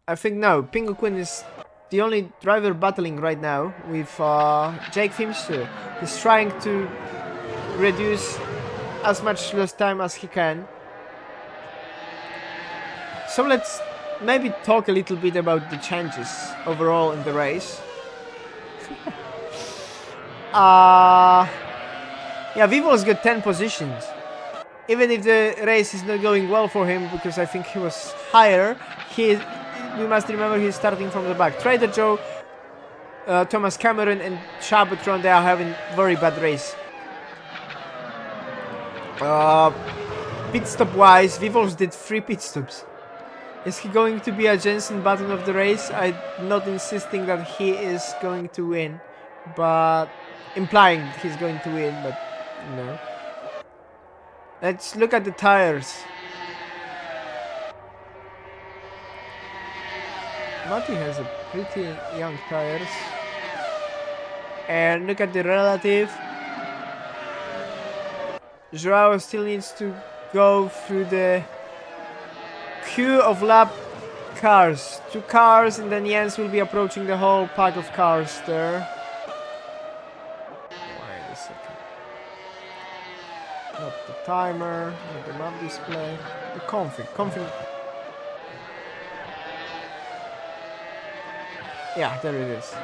I think no, Pingu Quinn is the only driver battling right now with Jake Fimster. He's trying to reduce as much lost time as he can. So let's maybe talk a little bit about the changes overall in the race. Yeah, Vivos got 10 positions. Even if the race is not going well for him, because I think he was higher, we must remember he's starting from the back. Trader Joe, Thomas Cameron and Chabotron, they are having very bad race. Pit stop wise, Vivos did 3 pit stops. Is he going to be a Jensen Button of the race? I'm not insisting that he is going to win, but implying he's going to win, but no. Let's look at the tires. Mati has a pretty young tires. And look at the relative. Joao still needs to go through the queue of lap cars. 2 cars, and then Jens will be approaching the whole pack of cars there. Wait a second. Not the timer, not the map display. The config. Yeah, there it is.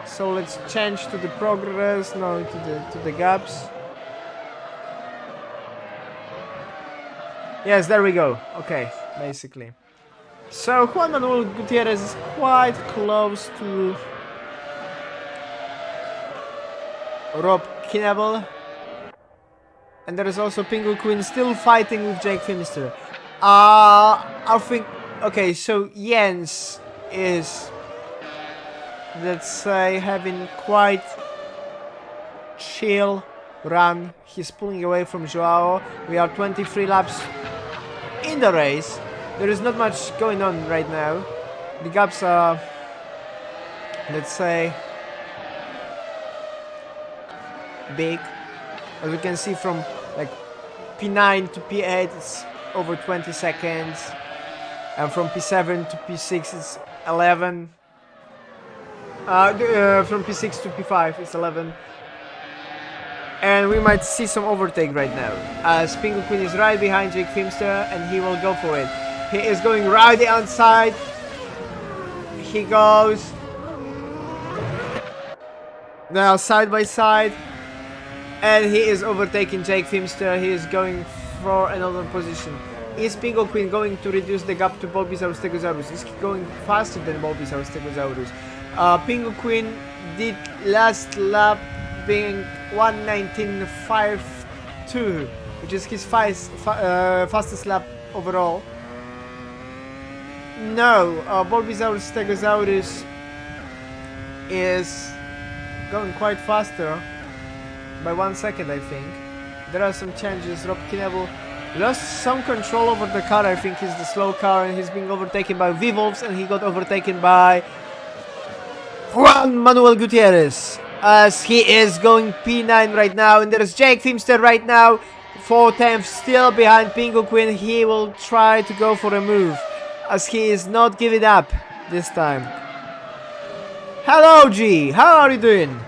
So let's change to the progress, now to the gaps. Yes, there we go. Okay, basically. So Juan Manuel Gutierrez is quite close to Rob Kinable. And there is also Pingu Quinn still fighting with Jake Finister. I think... Okay, so Jens is, let's say, having quite chill run. He's pulling away from Joao. We are 23 laps in the race. there is not much going on right now. The gaps are, let's say, big. As we can see from like P9 to P8 it's over 20 seconds, and from P7 to P6 it's 11. From P6 to P5 it's 11. And we might see some overtake right now, as Penguin Queen is right behind Jake Filmster and he will go for it. He is going right the outside. He goes now side by side, and he is overtaking Jake Filmster. He is going for another position. Is Penguin Queen going to reduce the gap to Bulbasaurus Stegosaurus? Is he going faster than Bulbasaurus Stegosaurus? Penguin Queen did last lap being 1:19.52, which is his fastest lap overall. No, Bulbasaurus Stegosaurus is going quite faster by 1 second, I think. There are some changes. Rob Kinable lost some control over the car. I think he's the slow car, and he's being overtaken by V-Wolves, and he got overtaken by Juan Manuel Gutierrez, as he is going P9 right now. And there's Jake Filmster right now, 4/10 still behind Penguin Queen. He will try to go for a move, as he is not giving up this time. Hello G, how are you doing?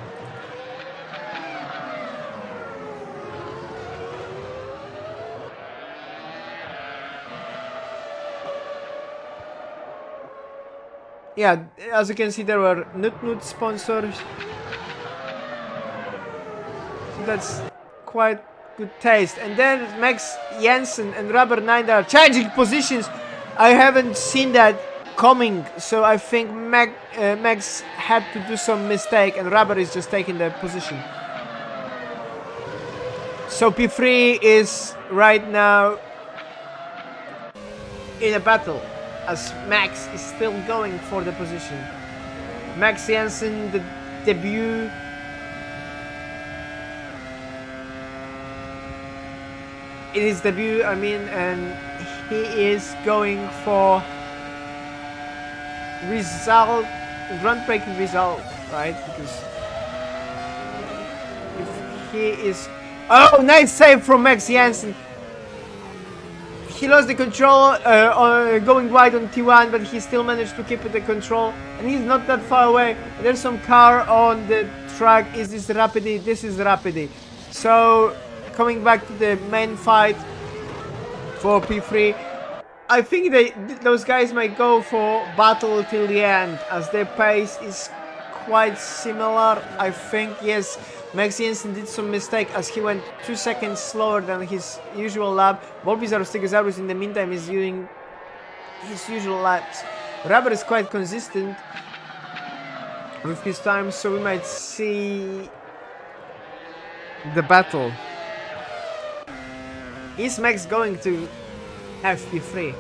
Yeah, as you can see, there were Nut sponsors. So that's quite good taste. And then Max Jensen and Rubber 9 are changing positions. I haven't seen that coming, so I think Max had to do some mistake, and Rubber is just taking the position. So P3 is right now in a battle, as Max is still going for the position. Max Jensen, the debut. In his debut, I mean, and he is going for result, groundbreaking result, right? Because if he is... Oh, nice save from Max Jensen. He lost the control going wide on T1, but he still managed to keep the control, and he's not that far away. There's some car on the track. Is this Rapidi? This is Rapidi. So coming back to the main fight for P3, I think those guys might go for battle till the end, as their pace is quite similar. I think, yes, Max Jensen did some mistake, as he went 2 seconds slower than his usual lap. Bulbasaurus Stegosaurus in the meantime is doing his usual laps. Rubber is quite consistent with his time, so we might see the battle. Is Max going to have P3?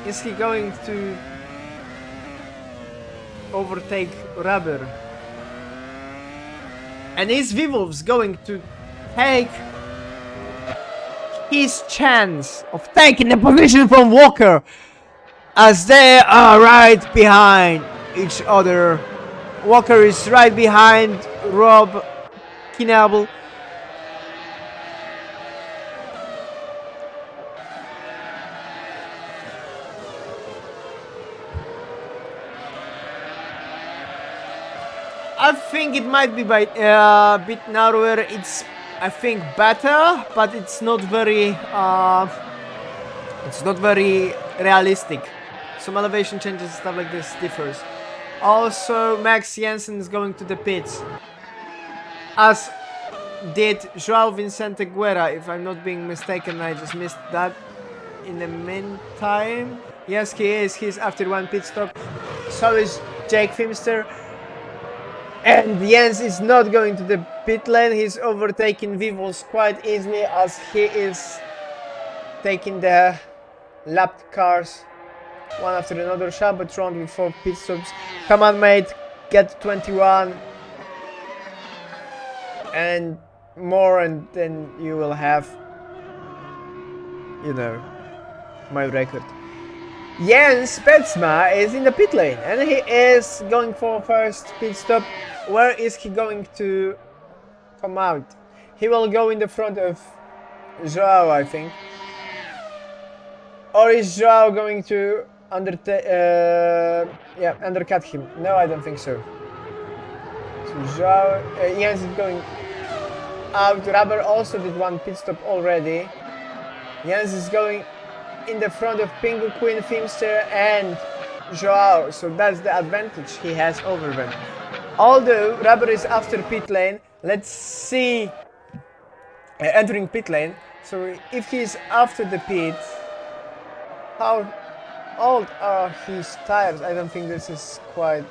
Is he going to overtake Rubber? And is V-Wolves going to take his chance of taking the position from Walker, as they are right behind each other? Walker is right behind Rob Kinable. I think it might be by a bit narrower. It's, I think, better, but it's not very realistic. Some elevation changes, stuff like this differs. Also, Max Jensen is going to the pits, as did Joao Vicente Guerra, if I'm not being mistaken. I just missed that in the meantime. Yes, he is. He's after one pit stop. So is Jake Filmster. And Jens is not going to the pit lane. He's overtaking Vivos quite easily, as he is taking the lapped cars one after another. Shabbatron with 4 pit stops. Come on, mate, get 21 and more, and then you will have, you know, my record. Jens Betsma is in the pit lane and he is going for first pit stop. Where is he going to come out? He will go in the front of Joao, I think. Or is Joao going to undercut him? No, I don't think so. So Joao, Jens is going out. Rubber also did one pit stop already. Jens is going in the front of Penguin, Filmster and Joao, so that's the advantage he has over them. Although Rubber is after pit lane, let's see entering pit lane. So if he's after the pit, how old are his tires? I don't think this is quite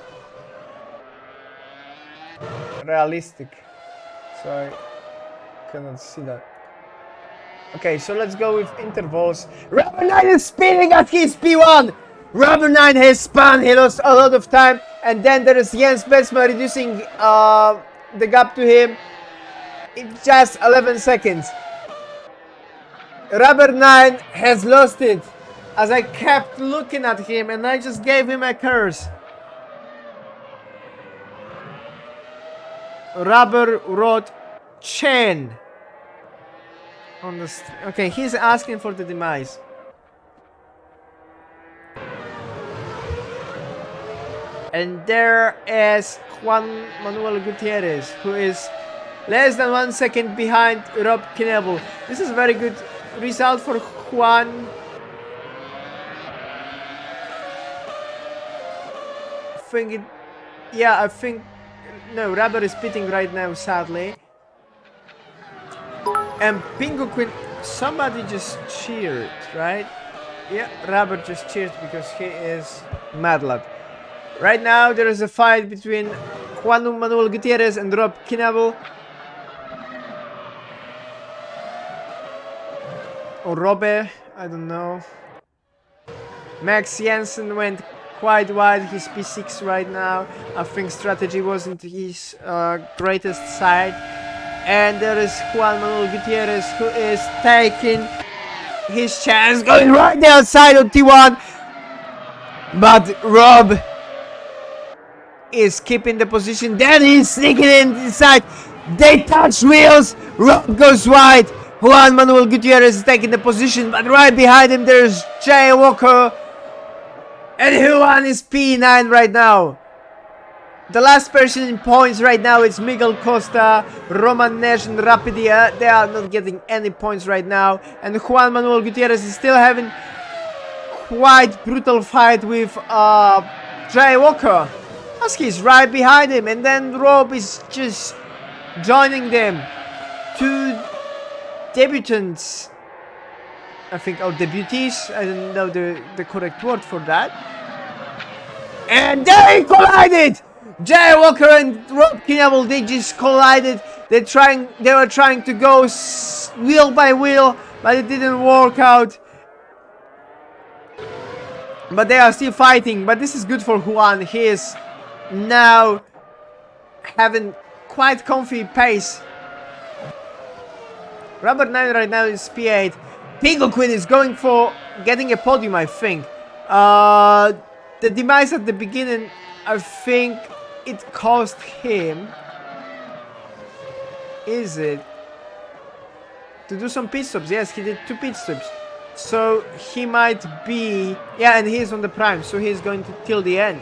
realistic, so I cannot see that. Okay, so let's go with intervals. Rubber 9 is spinning at his P1! Rubber 9 has spun, he lost a lot of time. And then there is Jens Betsma reducing the gap to him in just 11 seconds. Rubber 9 has lost it, as I kept looking at him and I just gave him a curse. Rubber wrote Chen on the okay, he's asking for the demise. And there is Juan Manuel Gutierrez, who is less than 1 second behind Rob Knebel. This is a very good result for Juan. I think no, Rubber is pitting right now, sadly. And Penguin, somebody just cheered, right? Yeah, Rubber just cheered because he is mad lad. Right now there is a fight between Juan Manuel Gutierrez and Rob Knebel. Or Robbe, I don't know. Max Jensen went quite wide, he's P6 right now. I think strategy wasn't his greatest side. And there is Juan Manuel Gutierrez, who is taking his chance, going right there outside on T1. But Rob is keeping the position, then he's sneaking inside. They touch wheels, Rob goes wide. Juan Manuel Gutierrez is taking the position, but right behind him there's Jay Walker. And Juan is P9 right now. The last person in points right now is Miguel Costa, Roman Nesh and Rapidia. They are not getting any points right now. And Juan Manuel Gutierrez is still having quite brutal fight with Jay Walker, as he's right behind him. And then Rob is just joining them. Two debutants, I think, or debutees. I don't know the correct word for that. And they collided! Jay Walker and Rob Knebel, they just collided. They were trying to go wheel by wheel, but it didn't work out. But they are still fighting. But this is good for Juan. He is now having quite comfy pace. Rubber 9 right now is P8. Penguin is going for getting a podium, I think. The demise at the beginning, I think it cost him, is it, to do some pit stops? Yes, he did 2 pit stops. So he might be, yeah, and he's on the prime, so he's going to till the end.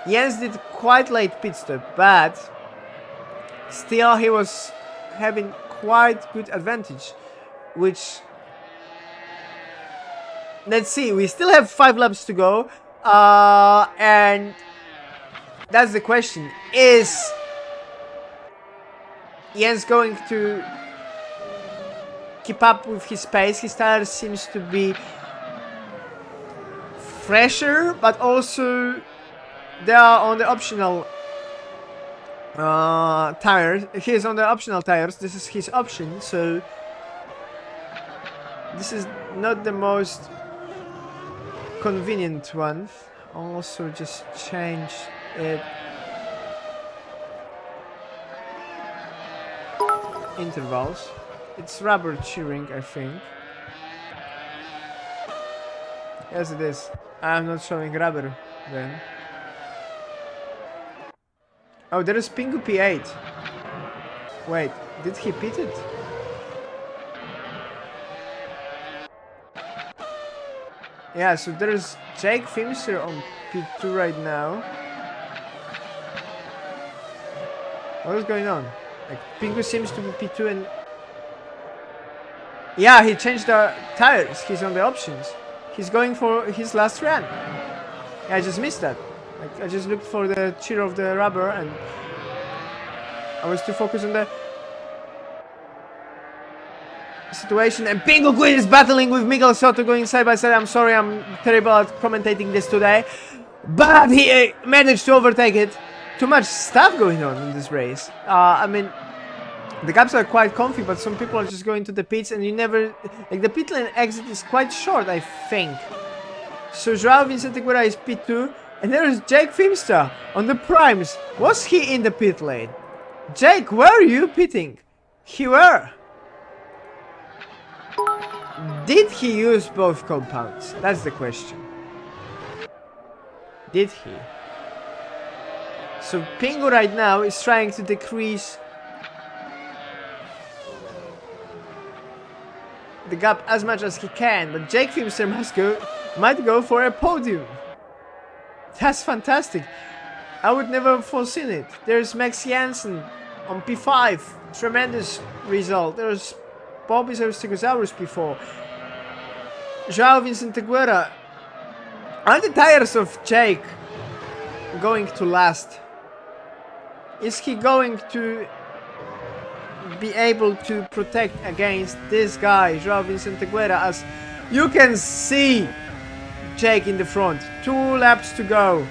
Jens did quite late pit stop, but still he was having quite good advantage, which, let's see, we still have 5 laps to go, and that's the question. Is Jens going to keep up with his pace? His tire seems to be fresher, but also they are on the optional tires. He is on the optional tires. This is his option, so this is not the most convenient one. Also just change it. Intervals. It's Rubber cheering, I think. Yes, it is. I'm not showing rubber then. Oh, there is Pingu P8. Wait, did he pit it? Yeah, so there's Jake Finster on P2 right now. What is going on? Like, Pingu seems to be P2 and... Yeah, he changed the tires. He's on the options. He's going for his last run. Yeah, I just missed that. Like, I just looked for the cheer of the rubber and I was too focused on the situation. And Pingu Queen is battling with Miguel Soto going side by side. I'm sorry, I'm terrible at commentating this today. But he managed to overtake it. Too much stuff going on in this race. I mean, the gaps are quite comfy, but some people are just going to the pits and you never... Like, the pit lane exit is quite short, I think. So Joao Vicente Guerra is P2. And there is Jake Fimstra on the primes. Was he in the pit lane? Jake, were you pitting? He were. Did he use both compounds? That's the question. Did he? So Pingu right now is trying to decrease the gap as much as he can, but Jake Fimster might go for a podium. That's fantastic. I would never have foreseen it. There's Max Jansen on P5. Tremendous result. There's Bobby Stegosaurus P4. Joao Vicente Guerra. Are the tires of Jake going to last? Is he going to be able to protect against this guy, Joao Vicente Guerra? As you can see, Jake in the front. 2 laps to go.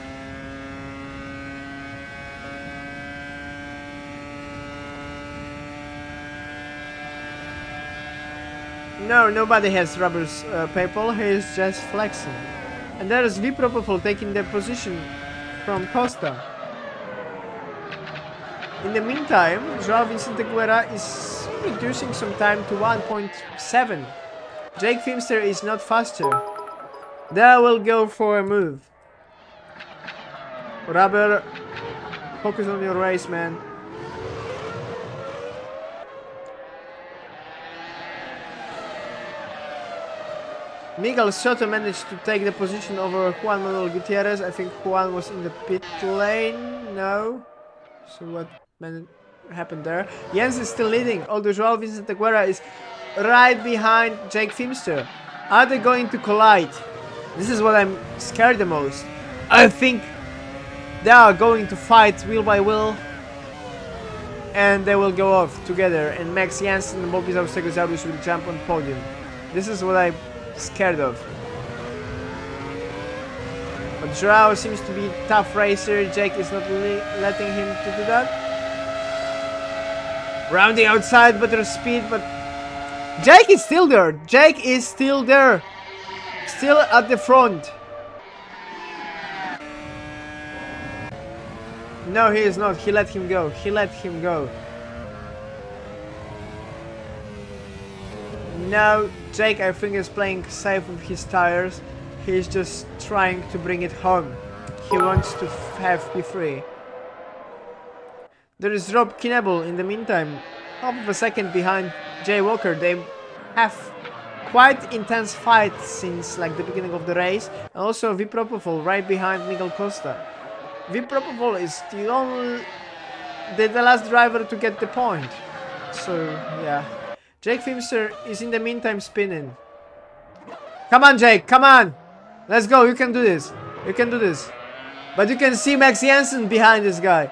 No, nobody has rubber's PayPal. He is just flexing. And there is Vipropofol taking the position from Costa. In the meantime, Joao Vicente Guerra is reducing some time to 1.7. Jake Fimster is not faster. They will go for a move. Rubber, focus on your race, man. Miguel Soto managed to take the position over Juan Manuel Gutierrez. I think Juan was in the pit lane. No. So what happened there? Jens is still leading, although Joao Vicente Guerra is right behind Jake Fimster. Are they going to collide? This is what I'm scared the most. I think they are going to fight wheel by wheel. And they will go off together. And Max Jansen and Bobby Stegosaurus will jump on podium. This is what I'm scared of. But Joao seems to be a tough racer. Jake is not really letting him to do that. Rounding outside, better speed, but Jake is still there. Jake is still there. Still at the front. No, he is not. He let him go. He let him go. No, Jake, I think, is playing safe with his tires. He's just trying to bring it home. He wants to have P3. There is Rob Knebel in the meantime, half of a second behind Jay Walker. They have quite intense fight since like the beginning of the race. And also Vipropofol right behind Miguel Costa. Vipropofol is the last driver to get the point. So yeah, Jake Fimster is in the meantime spinning. Come on, Jake, come on, let's go. You can do this. You can do this. But you can see Max Jansen behind this guy.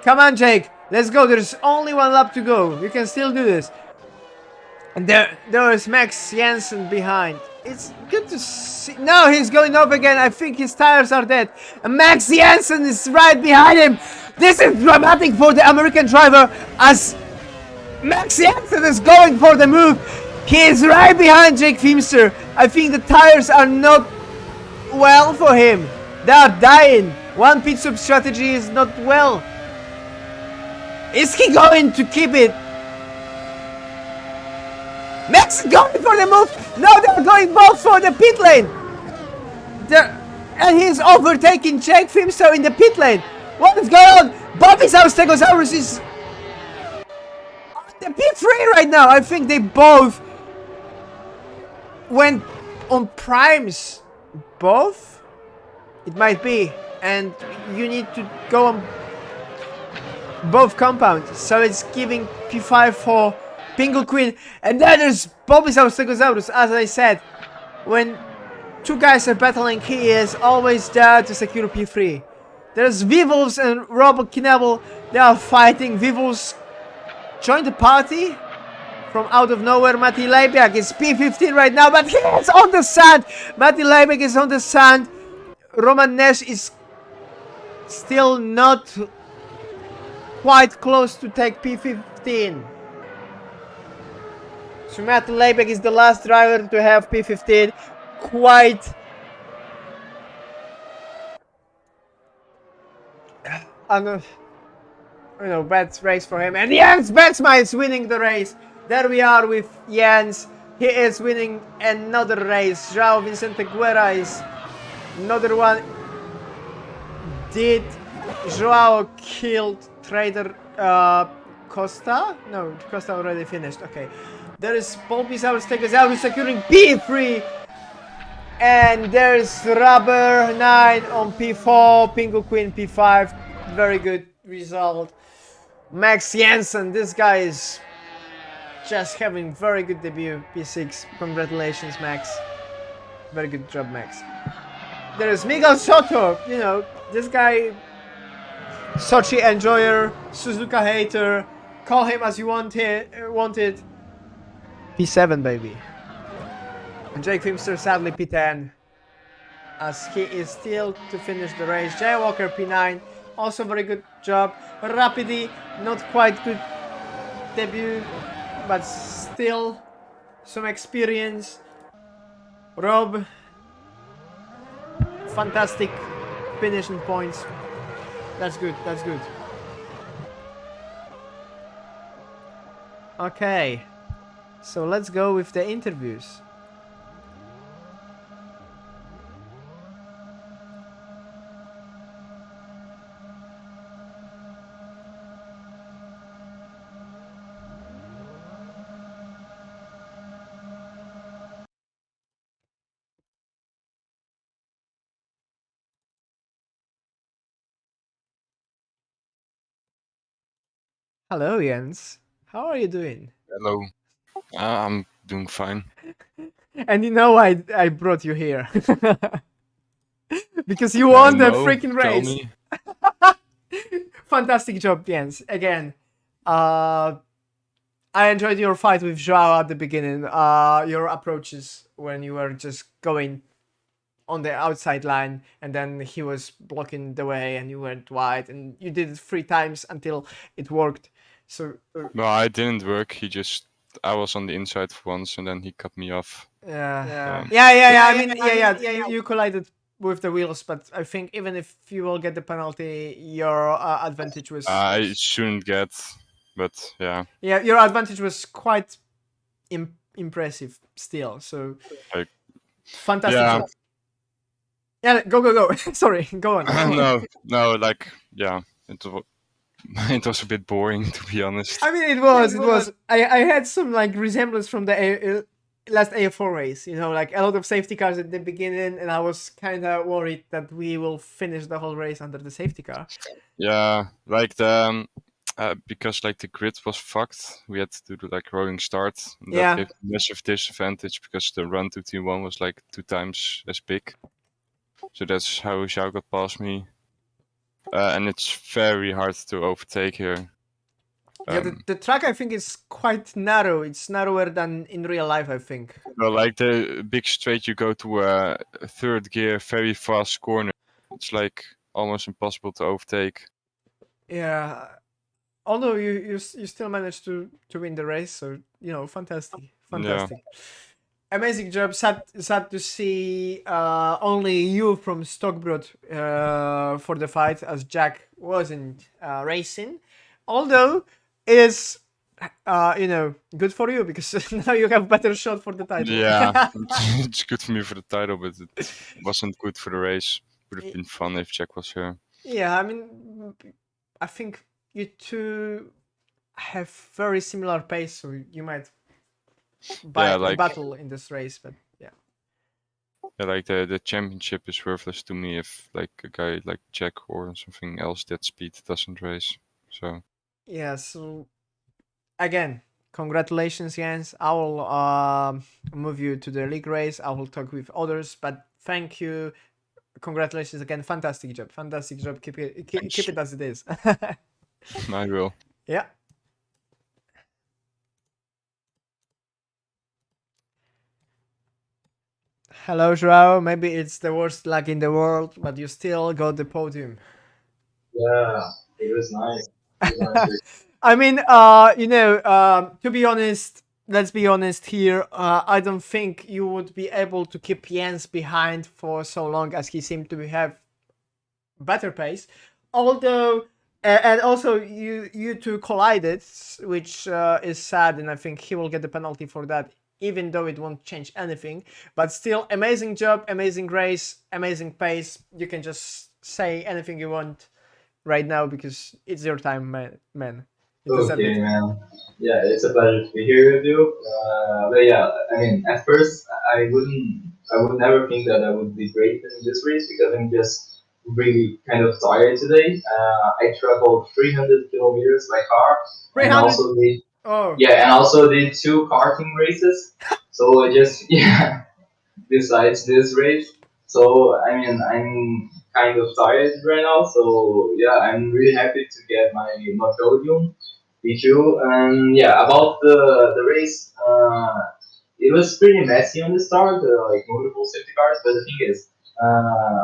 Come on, Jake, let's go. There's only 1 lap to go. You can still do this. And there is Max Jansen behind. It's good to see. No, he's going off again. I think his tires are dead. And Max Jansen is right behind him. This is dramatic for the American driver as Max Jansen is going for the move. He is right behind Jake Fimster. I think the tires are not well for him. They are dying. One pit stop strategy is not well. Is he going to keep it? Max is going for the move. No, they're going both for the pit lane. And he's overtaking Jake Fimster in the pit lane. What is going on? Bobby's Stegosaurus is on the P3 right now. I think they both went on primes. Both? It might be. And you need to go on both compounds. So it's giving P5 for Pingle Queen. And then there's Bobby's Stegosaurus, as I said. When two guys are battling, he is always there to secure P3. There's Vivels and Robert Knebel. They are fighting. Vivels joined the party from out of nowhere. Matti Leibiak is P15 right now, but he is on the sand. Matti Leibiak is on the sand. Roman Nash is still not quite close to take P15. So Matti Leibiak is the last driver to have P15. Quite bad race for him. And Jens Betsma is winning the race. There we are with Jens. He is winning another race. João Vicente Guerra is another one. Did João killed Trader Costa? No, Costa already finished. Okay. There is Polpisaurus Stegosaurus securing P3. And there's Rubber 9 on P4, Pingu Queen P5. Very good result. Max Jensen, this guy is just having very good debut. P6. Congratulations, Max. Very good job, Max. There is Miguel Soto. You know, this guy, Sochi enjoyer, Suzuka hater. Call him as you wanted. P7, baby. And Jake Fimster sadly P10, as he is still to finish the race. Jay Walker P9, also very good job. Rapidi, not quite good debut, but still some experience. Rob, fantastic finishing points. That's good, that's good. Okay, so let's go with the interviews. Hello, Jens. How are you doing? Hello. I'm doing fine. And you know I brought you here. Because you won the No, freaking tell race. me. Fantastic job, Jens. Again, I enjoyed your fight with Joao at the beginning. Your approaches when you were just going on the outside line, and then he was blocking the way, and you went wide, and you did it 3 times until it worked. So No, I didn't work. I was on the inside for once, and then he cut me off. yeah. I mean, you collided with the wheels, but I think even if you will get the penalty, your advantage was. I shouldn't get, but yeah. Yeah, your advantage was quite impressive still. So Like, fantastic yeah. job. Yeah, go. Sorry, go on. no, like, yeah. It was a bit boring, to be honest. I mean, it was. I had some like resemblance from the last AF4 race. You know, like a lot of safety cars at the beginning, and I was kind of worried that we will finish the whole race under the safety car. Yeah, like because like the grid was fucked, we had to do like rolling start. And that gave a massive disadvantage because the run to T1 was like 2 times as big. So that's how Xiao got past me. And it's very hard to overtake here. The track I think is quite narrow. It's narrower than in real life, I think. Well, like the big straight, you go to a 3rd gear, very fast corner. It's like almost impossible to overtake. Yeah, although you still managed to win the race, so you know, fantastic. Yeah. Amazing job. Sad to see only you from Stockbrod for the fight, as Jack wasn't racing. Although is good for you because now you have better shot for the title. Yeah, it's good for me for the title, but it wasn't good for the race. Would have been fun if Jack was here. Yeah, I mean, I think you two have very similar pace, so you might battle in this race. But yeah, like the championship is worthless to me if like a guy like Jack or something else that speed doesn't race. So yeah. So again, congratulations, Jens. I will move you to the league race. I will talk with others, but thank you. Congratulations again. Fantastic job. Fantastic job. Keep it as it is. I will. Yeah. Hello, Joao. Maybe it's the worst luck in the world, but you still got the podium. Yeah, it was nice. It was nice. I mean, to be honest, let's be honest here. I don't think you would be able to keep Jens behind for so long as he seemed to have better pace. Although, and also you two collided, which is sad, and I think he will get the penalty for that, even though it won't change anything. But still, amazing job, amazing race, amazing pace. You can just say anything you want right now because it's your time, man. You deserve Okay, it. man. Yeah, it's a pleasure to be here with you. But yeah, I mean, at first, I would never think that I would be great in this race because I'm just really kind of tired today. I traveled 300 kilometers by car and 300. also did, Oh, yeah, and also did two karting races. So I just, yeah, besides this race. So I mean, I'm kind of tired right now. So yeah, I'm really happy to get my podium with you. And yeah, about the race, it was pretty messy on the start, like multiple safety cars. But the thing is,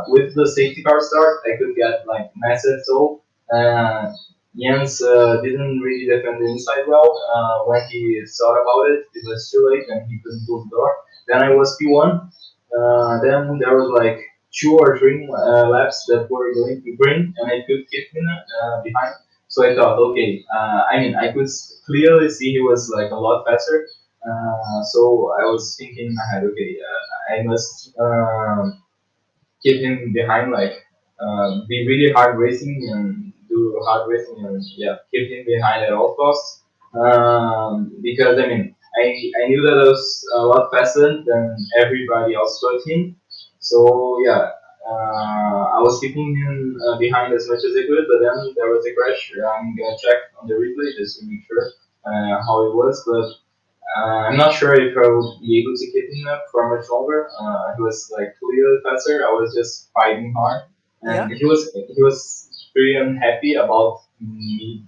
with the safety car start, I could get like massive tow. Uh, Jens didn't really defend the inside well. When he thought about it, it was too late and he couldn't close the door. Then I was P1. Then there was like two or three laps that were going to green, and I could keep him behind. So I thought, okay, I mean, I could clearly see he was like a lot faster. So I was thinking in my head, okay, I must keep him behind, like be really hard racing and do hard racing and yeah, keep him behind at all costs. Because I mean, I knew that I was a lot faster than everybody else but him. So yeah, I was keeping him behind as much as I could, but then there was a crash. I'm gonna check on the replay just to make sure how it was, but I'm not sure if I would be able to keep him up for much longer. He was like clearly faster. I was just fighting hard, yeah, and he was pretty unhappy about me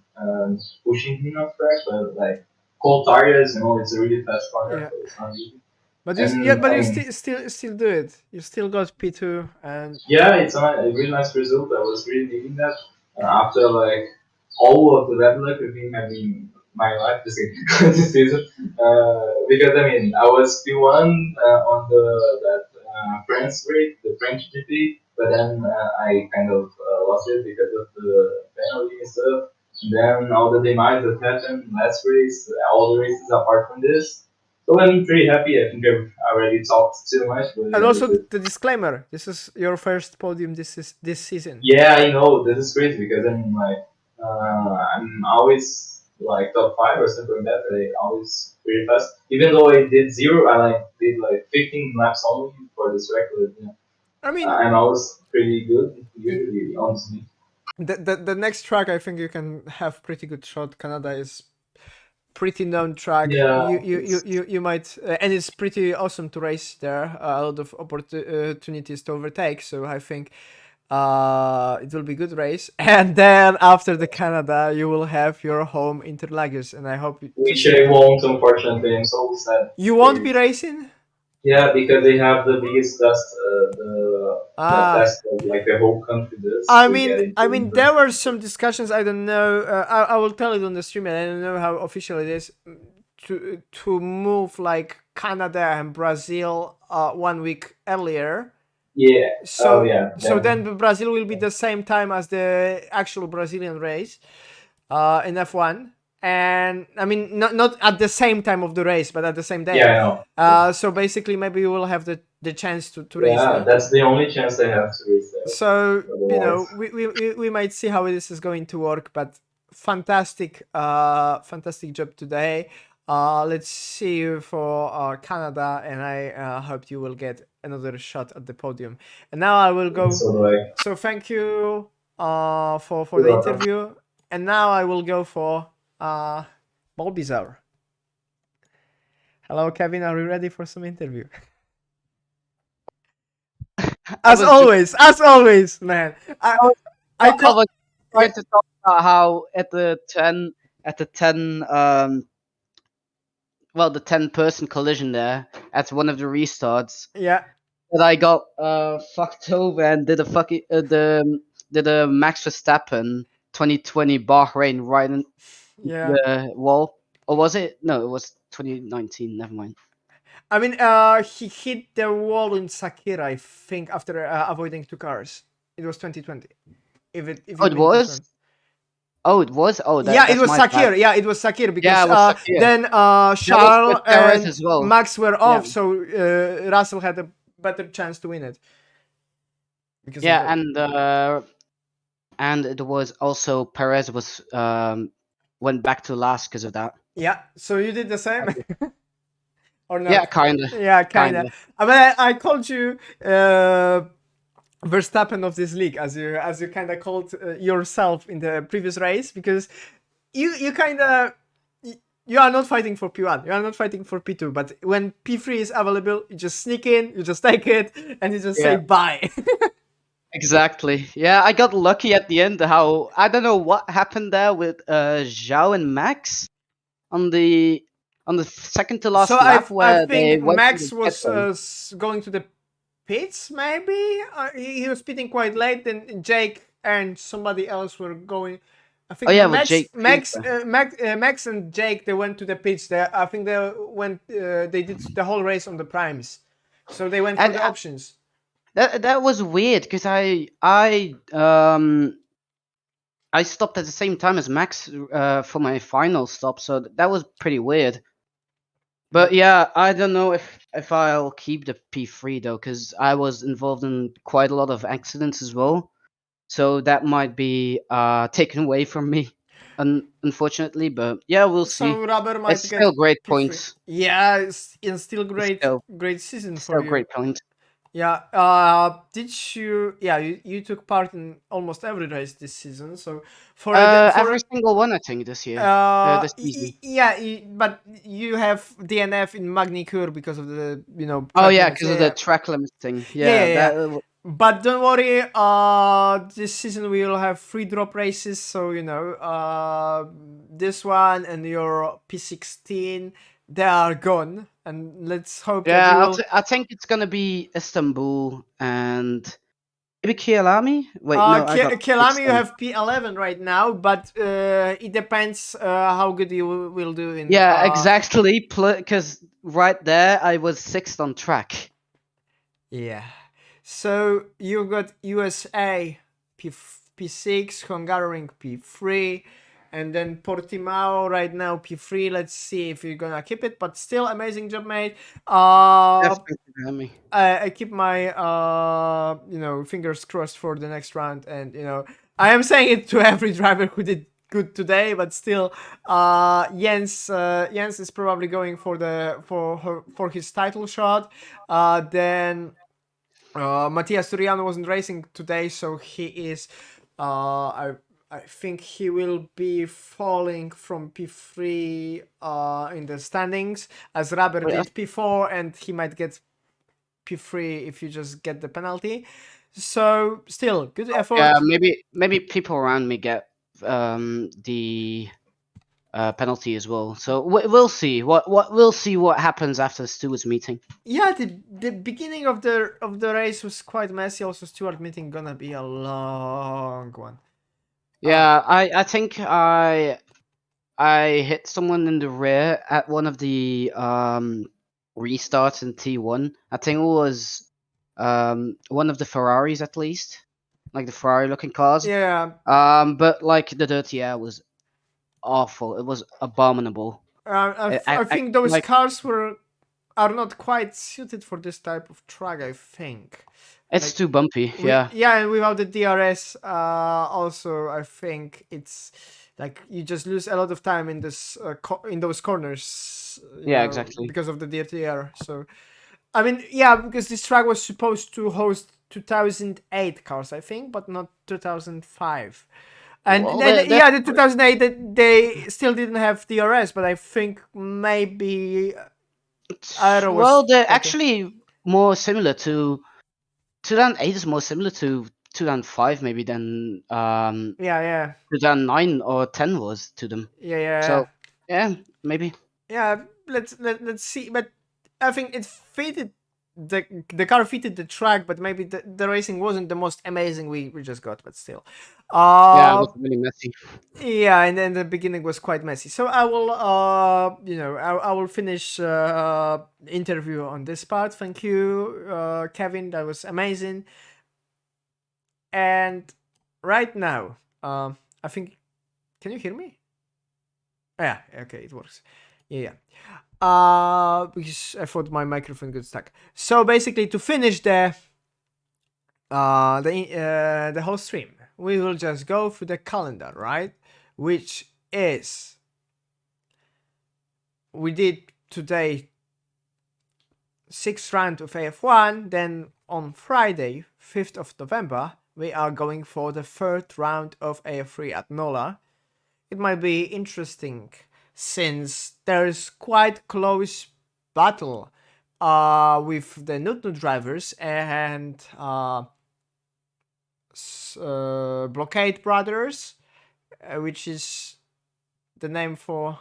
pushing him off track. But like cold tires, it's a really fast corner, yeah. so it's not easy. But And I you mean, still do it. You still got P2, and yeah, it's a really nice result. I was really needing that after like all of the bad luck I've been having my life this season. Because I mean, I was P1 on that France race, the French GP, but then I kind of lost it because of the penalty and stuff. And then all the demise that happened last race, all the races apart from this. So I'm pretty happy. I think I've already talked too much, but yeah, also that's it. the disclaimer. This is your first podium this season. Yeah, I know this is crazy because I'm always like top five or something like that. I always pretty fast. Even though I did zero, I like did like 15 laps only for this record. Yeah. I mean, I'm always pretty good usually, honestly. the next track I think you can have pretty good shot. Canada is pretty known track. Yeah, You might and it's pretty awesome to race there. A lot of opportunities to overtake. So I think it will be good race. And then after the Canada, you will have your home Interlagos, and I hope to which see I you. won't, unfortunately. I'm so sad. You won't be racing. Yeah, because they have the biggest test, the Ah, test of like the whole country does to get I into mean, Inter. there were some discussions. I don't know. I will tell it on the stream, and I don't know how official it is to move like Canada and Brazil 1 week earlier. Yeah. Oh So yeah. Then then Brazil will be the same time as the actual Brazilian race in F1. and I mean not at the same time of the race, but at the same day. Yeah, I know. So basically, maybe you will have the chance to race Yeah, there. that's the only chance I have to race there. So Otherwise, we might see how this is going to work, but fantastic job today. Let's see you for Canada, and I hope you will get another shot at the podium. And now I will go. so do I. So thank you for You're the welcome. interview, and now I will go for Bulbizarre. Hello, Kevin. Are you ready for some interview? As always, man. I I call. was trying to talk about how at the 10 well, the 10-person collision there at one of the restarts Yeah. that I got fucked over and did a fucking did a Max Verstappen 2020 Bahrain right in Yeah. the wall. Or was it? No, it was 2019. Never mind. I mean, he hit the wall in Sakira, I think, after avoiding two cars. It was 2020. If Oh, you it mean this was. one. Oh, it was. Oh, Yeah, it that's was my bad. Sakir. Yeah, it was Sakir because Yeah, it was Sakir. then That was Charles with Perez and as well. Max were Yeah. off, so Russell had a better chance to win it. Because of Yeah, that. and it was also Perez was went back to last because of that. Yeah, so you did the same, or not? Yeah, kinda. Yeah, kinda. I mean, I called you Verstappen of this league, as you kind of called yourself in the previous race, because you kind of you are not fighting for P1, you are not fighting for P2, but when P3 is available, you just sneak in, you just take it, and you just say bye. Exactly. Yeah, I got lucky at the end. How I don't know what happened there with Zhao and Max on the second to last So lap I where they think went to Max the pit was lane. going to the pits, maybe he was pitting quite late. Then Jake and somebody else were going. I think Oh yeah, with Jake Cooper. Max and Jake, they went to the pits. I think they went. They did the whole race on the primes, so they went for And the options. that was weird because I stopped at the same time as Max for my final stop, so that was pretty weird. But yeah, I don't know if I'll keep the P3 though, because I was involved in quite a lot of accidents as well. So that might be taken away from me, unfortunately. But yeah, we'll see. So Rubber might It's get still great P3. points. Yeah, it's still It's great season for still you. great points. Yeah. Did you? Yeah, you took part in almost every race this season. So for Every single one, I think, this year, this season. but you have DNF in Magny-Cours because of the Oh track yeah, limits. because of the track limits thing. Yeah, Yeah, yeah. that. But don't worry. This season we will have free drop races. So this one and your P16, they are gone. And let's hope that you Yeah, will. I think it's gonna be Istanbul and maybe Kielami. Wait, no, I got Kelami, mixed you up. have P11 right now, but it depends how good you will do in. Yeah, exactly. Because right there, I was sixth on track. Yeah. So you got USA P6, Hungaroring P3, and then Portimao right now P3. Let's see if you're gonna keep it, but still amazing job, mate. Definitely. I keep my fingers crossed for the next round, and I am saying it to every driver who did good today, but still Jens is probably going for his title shot. Then Mattias Suriano wasn't racing today, so he is I think he will be falling from P3 in the standings, as Rubber did P4, and he might get P3 if you just get the penalty. So still good effort. Yeah, maybe people around me get the penalty as well. So we'll see what happens after Stewart's meeting. Yeah, the beginning of the race was quite messy. Also, Stewart meeting gonna be a long one. Yeah, I think I hit someone in the rear at one of the restarts in T1. I think it was one of the Ferraris at least, like the Ferrari looking cars. Yeah. But like the dirty air was awful. It was abominable. I think those like cars are not quite suited for this type of track. I think. it's Like, too bumpy. Yeah. Yeah, and without the DRS, also I think it's like you just lose a lot of time in this in those corners. Yeah, exactly. Because of the DRTR. So, I mean, yeah, because this track was supposed to host 2008 cars, I think, but not 2005. And Well, then, the yeah, the 2008 they still didn't have DRS, but I think maybe Aero was well, they're better. actually more similar to 2008 is more similar to 2005 maybe than Yeah, 2009 or 10 was to them. yeah. So yeah, maybe. Yeah, let's see. But I think it fitted the car fitted the track, but maybe the racing wasn't the most amazing we just got. But still, Yeah, it was really messy. yeah, and then the beginning was quite messy. So I will I will finish interview on this part. Thank you, Kevin. That was amazing. And right now, I think, can you hear me? Yeah, okay, it works. Yeah. Because I thought my microphone got stuck. So basically, to finish the whole stream, we will just go through the calendar, right? Which is, we did today 6th round of AF1. Then on Friday, 5th of November, we are going for the 3rd round of AF3 at Nola. It might be interesting since there's quite close battle with the Nutnu drivers and Blockade Brothers, which is the name for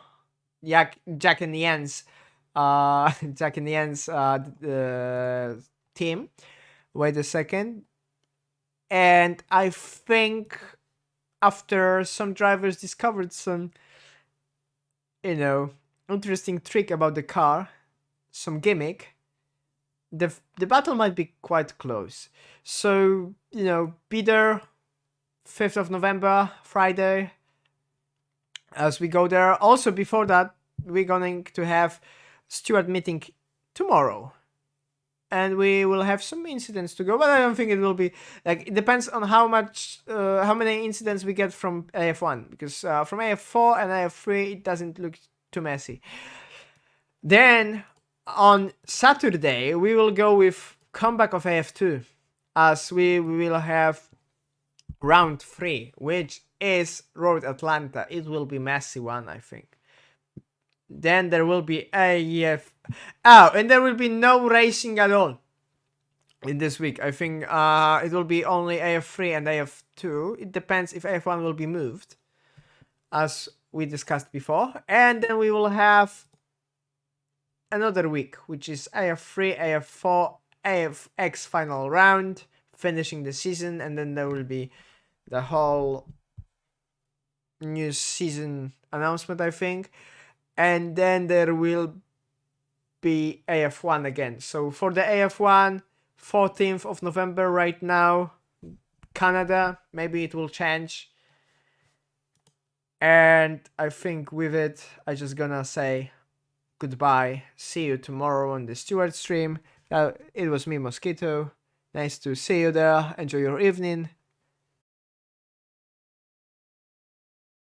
Jack and Jens Jack and Jens team. Wait a second. And I think after some drivers discovered some, interesting trick about the car, some gimmick, the battle might be quite close. So, be there 5th of November, Friday, as we go there. Also, before that, we're going to have steward meeting tomorrow. And we will have some incidents to go, but I don't think it will be like, it depends on how many incidents we get from AF1, because from AF4 and AF3 it doesn't look too messy. Then on Saturday we will go with comeback of AF2, as we will have round 3, which is Road Atlanta. It will be messy one, I think. Then there will be AF. Oh, and there will be no racing at all in this week. I think it will be only AF3 and AF2. It depends if AF1 will be moved, as we discussed before. And then we will have another week, which is AF3, AF4, AFX final round, finishing the season. And then there will be the whole new season announcement, I think. And then there will be AF1 again. So for the AF1, 14th of November right now, Canada. Maybe it will change. And I think with it, I just gonna say goodbye. See you tomorrow on the Steward stream. It was me, Mosquito. Nice to see you there. Enjoy your evening.